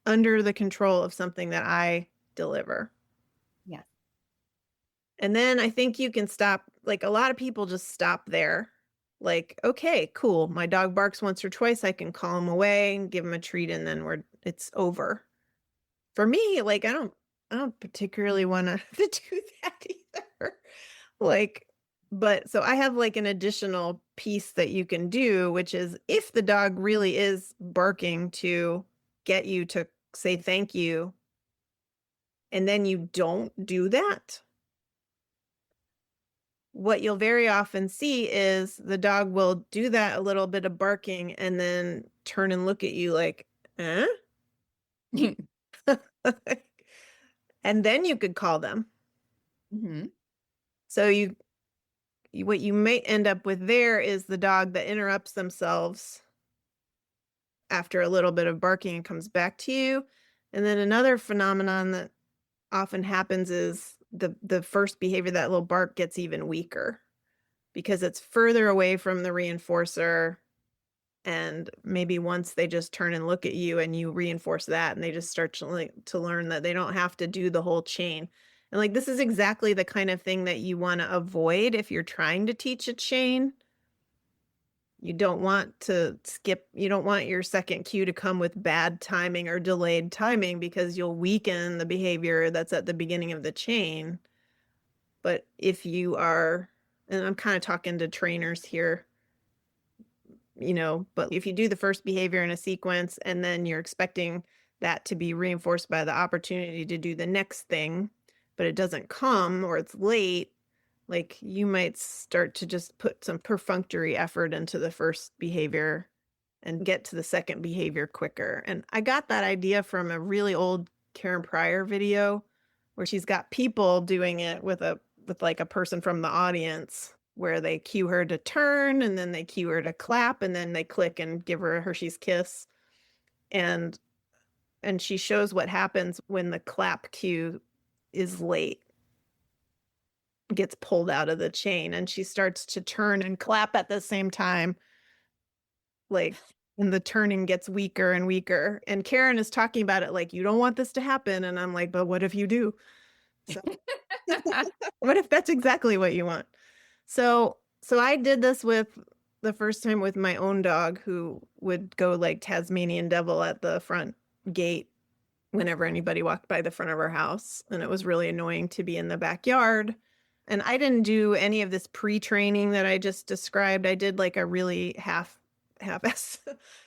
under the control of something that I deliver.
Yes.
And then I think you can stop, like a lot of people just stop there. Like, okay, cool. My dog barks once or twice. I can call him away and give him a treat and then it's over. For me, like I don't particularly want to do that either. Like, but so I have like an additional piece that you can do, which is if the dog really is barking to get you to say thank you, and then you don't do that, what you'll very often see is the dog will do that a little bit of barking and then turn and look at you like, eh? And then you could call them.
Hmm.
So what you may end up with there is the dog that interrupts themselves after a little bit of barking and comes back to you. And then another phenomenon that often happens is the first behavior, that little bark, gets even weaker because it's further away from the reinforcer. And maybe once they just turn and look at you and you reinforce that, and they just start to learn that they don't have to do the whole chain. And like this is exactly the kind of thing that you want to avoid if you're trying to teach a chain. You don't want to skip, you don't want your second cue to come with bad timing or delayed timing because you'll weaken the behavior that's at the beginning of the chain. But if you are, and I'm kind of talking to trainers here, but if you do the first behavior in a sequence and then you're expecting that to be reinforced by the opportunity to do the next thing, but it doesn't come or it's late, like you might start to just put some perfunctory effort into the first behavior and get to the second behavior quicker. And I got that idea from a really old Karen Pryor video where she's got people doing it with like a person from the audience where they cue her to turn and then they cue her to clap and then they click and give her a Hershey's kiss. And she shows what happens when the clap cue is late, gets pulled out of the chain, and she starts to turn and clap at the same time. Like, and the turning gets weaker and weaker. And Karen is talking about it like, you don't want this to happen. And I'm like, but what if you do? So what if that's exactly what you want? So I did this with the first time with my own dog, who would go like Tasmanian devil at the front gate whenever anybody walked by the front of our house. And it was really annoying to be in the backyard. And I didn't do any of this pre-training that I just described. I did like a really half-ass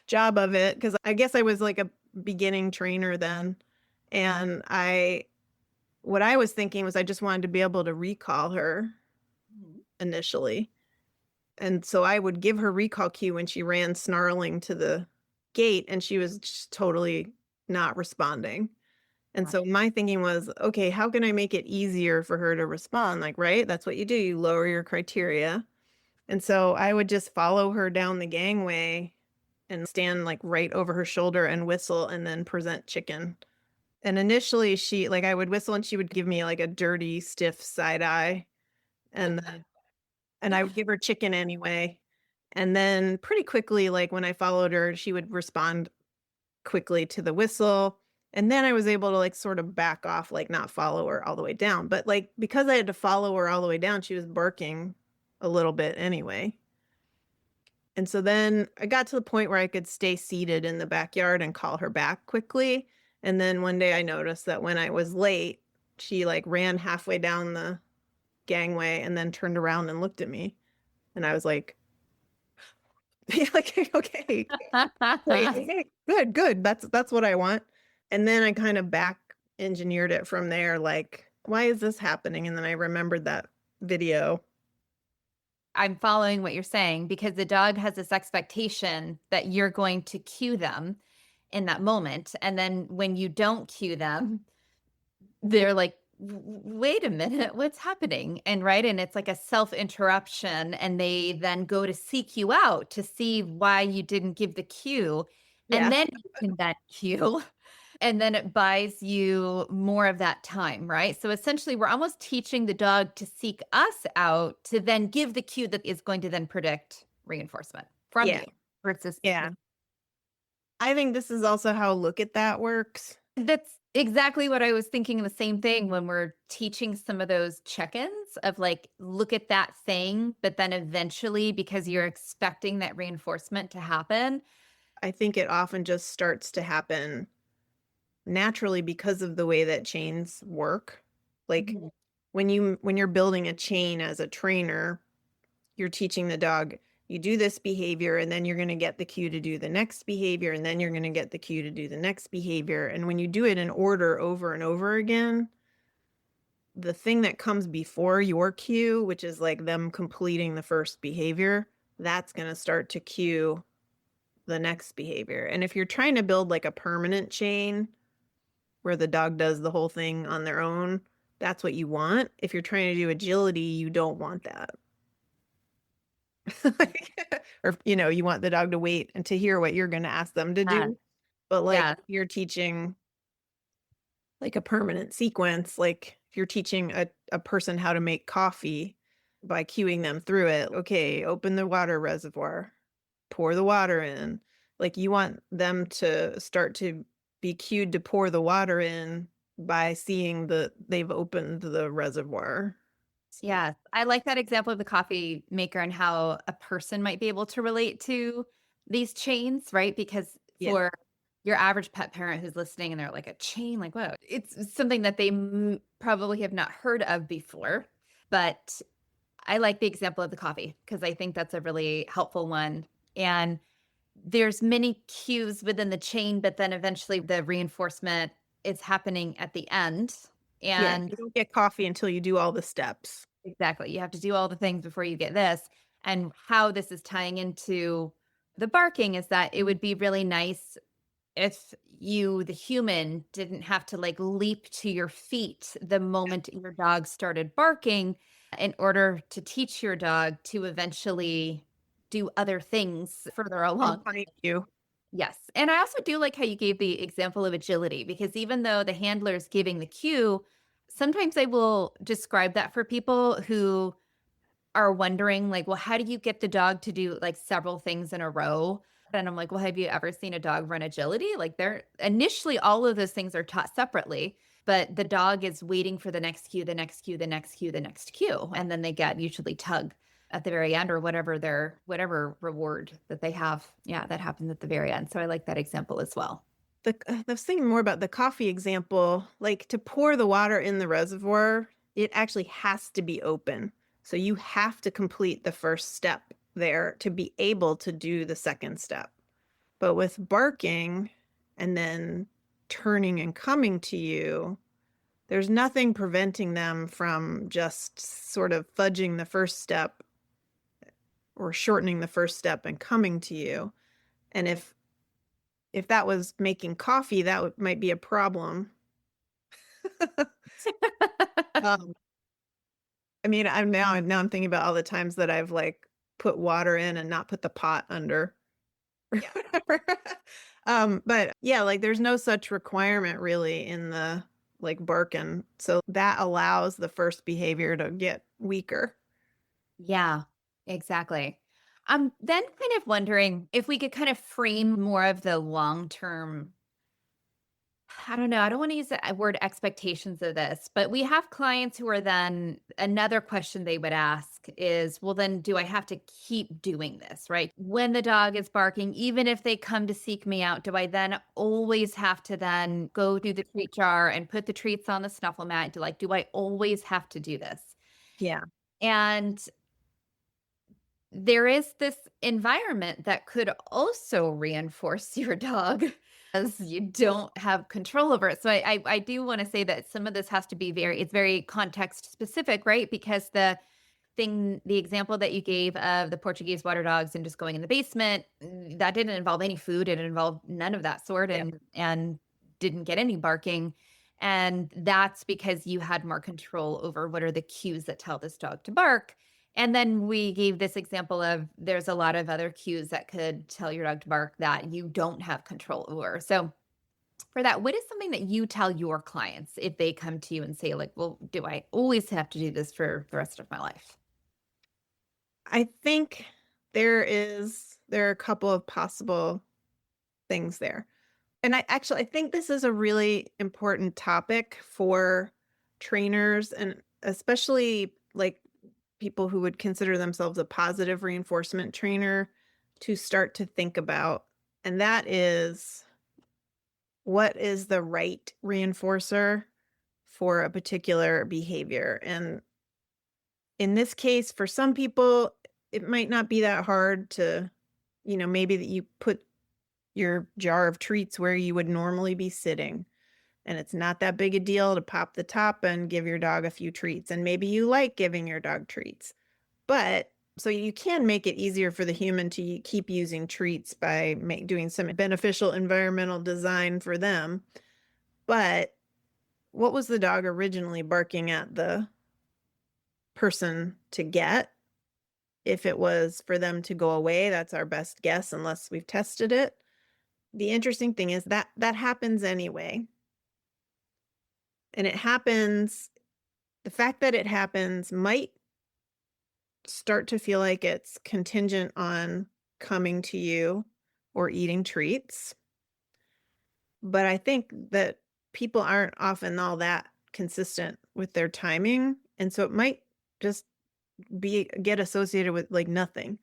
job of it because I guess I was like a beginning trainer then. And what I was thinking was I just wanted to be able to recall her initially. And so I would give her recall cue when she ran snarling to the gate and she was just totally not responding. And so my thinking was, okay, how can I make it easier for her to respond? Like, right? That's what you do. You lower your criteria. And so I would just follow her down the gangway and stand like right over her shoulder and whistle and then present chicken. And initially I would whistle and she would give me like a dirty, stiff side eye. And I would give her chicken anyway. And then pretty quickly, like when I followed her, she would respond quickly to the whistle. And then I was able to like sort of back off, like not follow her all the way down. But like because I had to follow her all the way down, she was barking a little bit anyway. And so then I got to the point where I could stay seated in the backyard and call her back quickly. And then one day I noticed that when I was late, she like ran halfway down the gangway and then turned around and looked at me. And I was like, like, okay, great, good. That's what I want. And then I kind of back engineered it from there. Like, why is this happening? And then I remembered that video.
I'm following what you're saying because the dog has this expectation that you're going to cue them in that moment. And then when you don't cue them, they're like, wait a minute, what's happening? And right. And it's like a self interruption. And they then go to seek you out to see why you didn't give the cue. And
Yeah.
then you can then cue. And then it buys you more of that time, right? So essentially, we're almost teaching the dog to seek us out to then give the cue that is going to then predict reinforcement from
Yeah.
you versus
Yeah. I think this is also how Look at That works.
That's exactly what I was thinking, the same thing when we're teaching some of those check-ins of like, look at that thing, but then eventually, because you're expecting that reinforcement to happen.
I think it often just starts to happen naturally because of the way that chains work. Like
Mhm.
when you're building a chain as a trainer, you're teaching the dog, you do this behavior and then you're going to get the cue to do the next behavior and then you're going to get the cue to do the next behavior. And when you do it in order over and over again, the thing that comes before your cue, which is like them completing the first behavior, that's going to start to cue the next behavior. And if you're trying to build like a permanent chain where the dog does the whole thing on their own, that's what you want. If you're trying to do agility, you don't want that. Or, you want the dog to wait and to hear what you're going to ask them to
Yeah.
do. But like
Yeah.
you're teaching like a permanent sequence, like if you're teaching a person how to make coffee by cueing them through it, okay, open the water reservoir, pour the water in. Like you want them to start to be cued to pour the water in by seeing they've opened the reservoir. So,
Yeah, I like that example of the coffee maker and how a person might be able to relate to these chains, right? Because
yeah.
for your average pet parent who's listening and they're like, a chain, like, whoa, it's something that they probably have not heard of before. But I like the example of the coffee because I think that's a really helpful one. And there's many cues within the chain, but then eventually the reinforcement is happening at the end.
Yeah,
And
you don't get coffee until you do all the steps.
exactly. You have to do all the things before you get this. And how this is tying into the barking is that it would be really nice if you, the human, didn't have to like leap to your feet the moment your dog started barking in order to teach your dog to eventually do other things further
Come
along.
behind you.
Yes. And I also do like how you gave the example of agility because even though the handler is giving the cue, sometimes I will describe that for people who are wondering, like, well, how do you get the dog to do like several things in a row? And I'm like, well, have you ever seen a dog run agility? Like, they're initially all of those things are taught separately, but the dog is waiting for the next cue, the next cue, the next cue, the next cue. And then they get usually tug at the very end or whatever reward that they have. Yeah, that happens at the very end. So I like that example as well.
I was thinking more about the coffee example, like to pour the water in the reservoir, it actually has to be open. So you have to complete the first step there to be able to do the second step. But with barking and then turning and coming to you, there's nothing preventing them from just sort of fudging the first step or shortening the first step and coming to you. And if that was making coffee, that might be a problem. Um, I mean, I'm thinking about all the times that I've like put water in and not put the pot under or
Yeah.
whatever. But yeah, like there's no such requirement really in the like barking. So that allows the first behavior to get weaker.
Yeah, exactly. I'm then kind of wondering if we could kind of frame more of the long term. I don't know. I don't want to use the word expectations of this, but we have clients who are then another question they would ask is, well, then do I have to keep doing this, right? When the dog is barking, even if they come to seek me out, do I then always have to then go do the treat jar and put the treats on the snuffle mat? Do I always have to do this?
Yeah.
And there is this environment that could also reinforce your dog as you don't have control over it. So I do want to say that some of this has to be it's very context specific, right? Because the example that you gave of the Portuguese water dogs and just going in the basement, that didn't involve any food. It involved none of that sort
Yep.
and didn't get any barking. And that's because you had more control over what are the cues that tell this dog to bark. And then we gave this example of there's a lot of other cues that could tell your dog to bark that you don't have control over. So for that, what is something that you tell your clients if they come to you and say, like, well, do I always have to do this for the rest of my life?
I think there are a couple of possible things there. And I think this is a really important topic for trainers and especially like people who would consider themselves a positive reinforcement trainer to start to think about. And that is, what is the right reinforcer for a particular behavior? And in this case, for some people, it might not be that hard to, maybe that you put your jar of treats where you would normally be sitting. And it's not that big a deal to pop the top and give your dog a few treats. And maybe you like giving your dog treats. But so you can make it easier for the human to keep using treats by doing some beneficial environmental design for them. But what was the dog originally barking at the person to get? If it was for them to go away, that's our best guess unless we've tested it. The interesting thing is that that happens anyway. And it happens, the fact that it happens might start to feel like it's contingent on coming to you or eating treats. But I think that people aren't often all that consistent with their timing. And so it might just get associated with like nothing.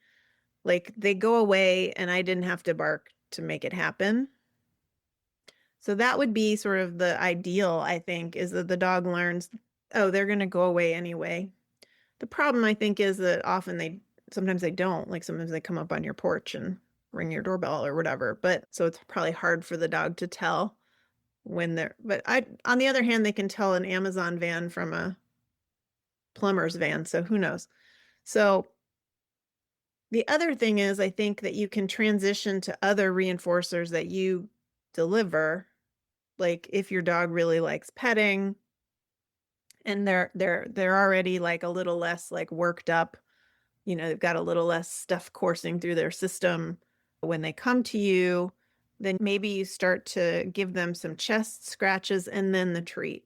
Like they go away and I didn't have to bark to make it happen. So that would be sort of the ideal, I think, is that the dog learns, oh, they're going to go away anyway. The problem, I think, is that sometimes they don't. Like sometimes they come up on your porch and ring your doorbell or whatever. But so it's probably hard for the dog to tell when but on the other hand, they can tell an Amazon van from a plumber's van. So who knows? So the other thing is, I think that you can transition to other reinforcers that you deliver. Like if your dog really likes petting and they're already like a little less like worked up, they've got a little less stuff coursing through their system when they come to you, then maybe you start to give them some chest scratches and then the treat.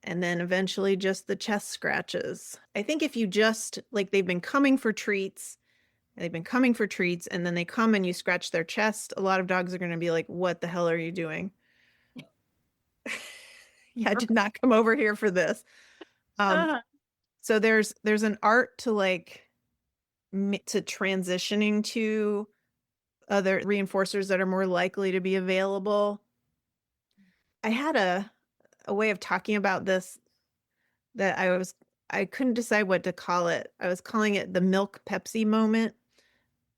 And then eventually just the chest scratches. I think if you just like they've been coming for treats, and then they come and you scratch their chest, a lot of dogs are going to be like, what the hell are you doing? Yeah, I did not come over here for this. So there's an art to transitioning to other reinforcers that are more likely to be available. I had a way of talking about this that I couldn't decide what to call it. I was calling it the milk Pepsi moment.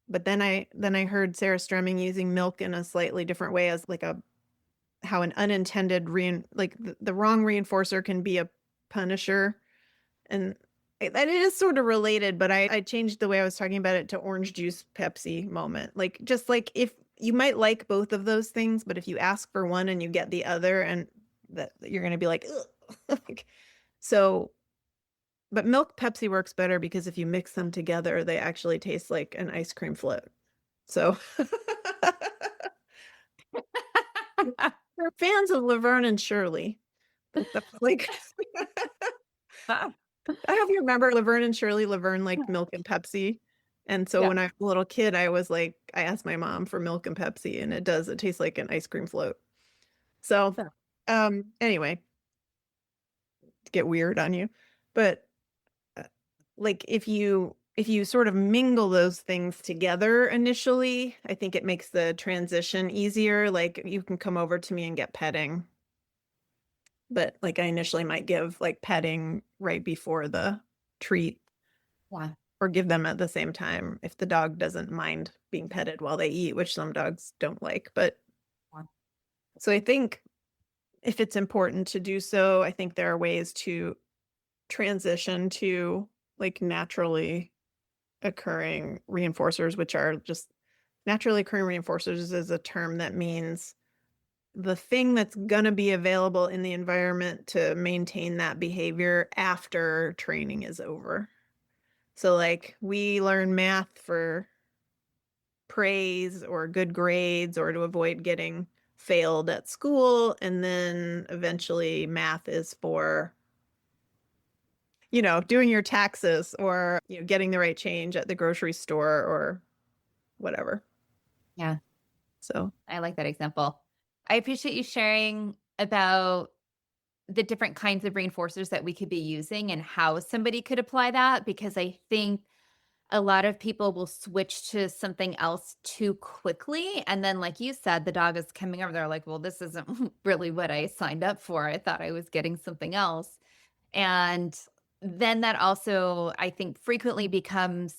But then I heard Sarah Stremming using milk in a slightly different way as like how an unintended the wrong reinforcer can be a punisher. And it is sort of related, but I changed the way I was talking about it to orange juice Pepsi moment. Like just like if you might like both of those things, but if you ask for one and you get the other, and that you're going to be like, so. But milk Pepsi works better because if you mix them together, they actually taste like an ice cream float. So we're fans of Laverne and Shirley. Like I hope you remember Laverne and Shirley. Laverne liked milk and Pepsi. And so when I was a little kid, I asked my mom for milk and Pepsi, and it tastes like an ice cream float. So anyway, to get weird on you. But like if you sort of mingle those things together initially, I think it makes the transition easier. Like you can come over to me and get petting, but like I initially might give like petting right before the treat.
Yeah.
Or give them at the same time if the dog doesn't mind being petted while they eat, which some dogs don't like. But so I think if it's important to do so, I think there are ways to transition to like naturally occurring reinforcers, which are just naturally occurring reinforcers is a term that means the thing that's going to be available in the environment to maintain that behavior after training is over. So like we learn math for praise or good grades or to avoid getting failed at school. And then eventually math is for, doing your taxes or, getting the right change at the grocery store or whatever.
Yeah.
So
I like that example. I appreciate you sharing about the different kinds of reinforcers that we could be using and how somebody could apply that, because I think a lot of people will switch to something else too quickly. And then, like you said, the dog is coming over. They're like, well, this isn't really what I signed up for. I thought I was getting something else. And then that also, I think, frequently becomes,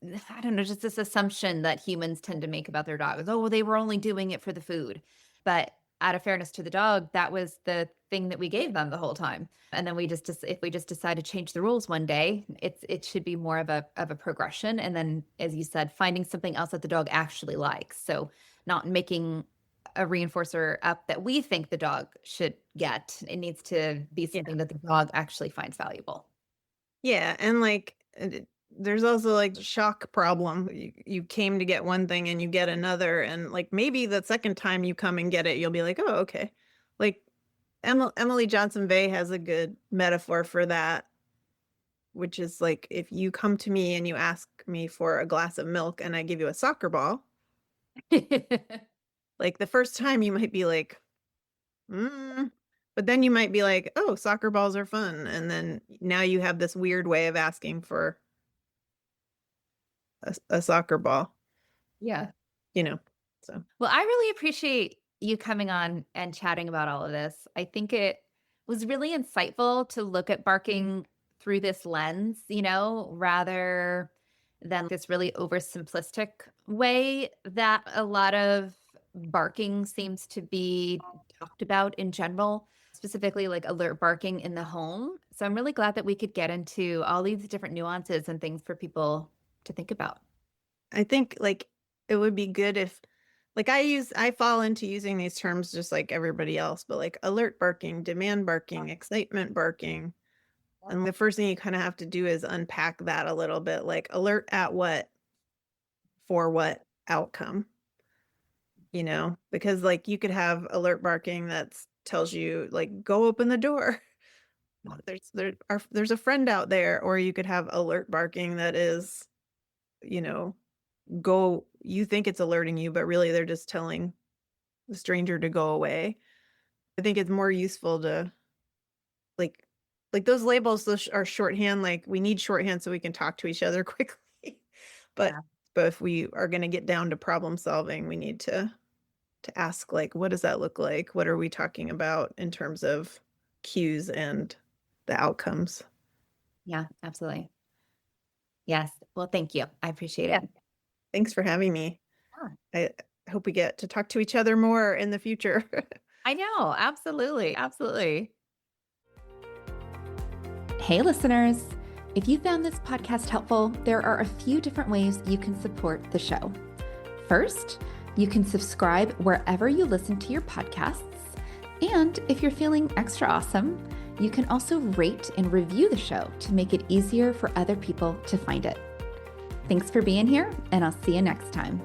I don't know, just this assumption that humans tend to make about their dogs. Oh, well, they were only doing it for the food. But out of fairness to the dog, that was the thing that we gave them the whole time. And then if we just decide to change the rules one day, it should be more of a progression. And then, as you said, finding something else that the dog actually likes. So not making a reinforcer up that we think the dog should get. It needs to be
yeah.
something that the dog actually finds valuable.
Yeah, and like there's also like shock problem. You came to get one thing and you get another, and like maybe the second time you come and get it, you'll be like, oh, okay. Like Emily Johnson Vey has a good metaphor for that, which is like if you come to me and you ask me for a glass of milk and I give you a soccer ball, like the first time you might be like, but then you might be like, oh, soccer balls are fun. And then now you have this weird way of asking for a soccer ball,
Yeah.
you know. So
Well, I really appreciate you coming on and chatting about all of this. I think it was really insightful to look at barking through this lens, rather than this really oversimplistic way that a lot of barking seems to be talked about in general, specifically like alert barking in the home. So I'm really glad that we could get into all these different nuances and things for people to think about.
I think like it would be good if like I fall into using these terms just like everybody else, but like alert barking, demand barking, excitement barking. And the first thing you kind of have to do is unpack that a little bit, like alert at what, for what outcome, because like you could have alert barking that tells you like go open the door. There's a friend out there, or you could have alert barking that is, you know, go, you think it's alerting you, but really they're just telling the stranger to go away. I think it's more useful to like those labels, those are shorthand, like we need shorthand so we can talk to each other quickly. but
Yeah.
but if we are going to get down to problem solving, we need to ask like, what does that look like? What are we talking about in terms of cues and the outcomes?
Yeah, absolutely. Yes. Well, thank you. I appreciate it.
Thanks for having me.
Yeah.
I hope we get to talk to each other more in the future.
I know. Absolutely. Absolutely. Hey, listeners. If you found this podcast helpful, there are a few different ways you can support the show. First, you can subscribe wherever you listen to your podcasts. And if you're feeling extra awesome, you can also rate and review the show to make it easier for other people to find it. Thanks for being here, and I'll see you next time.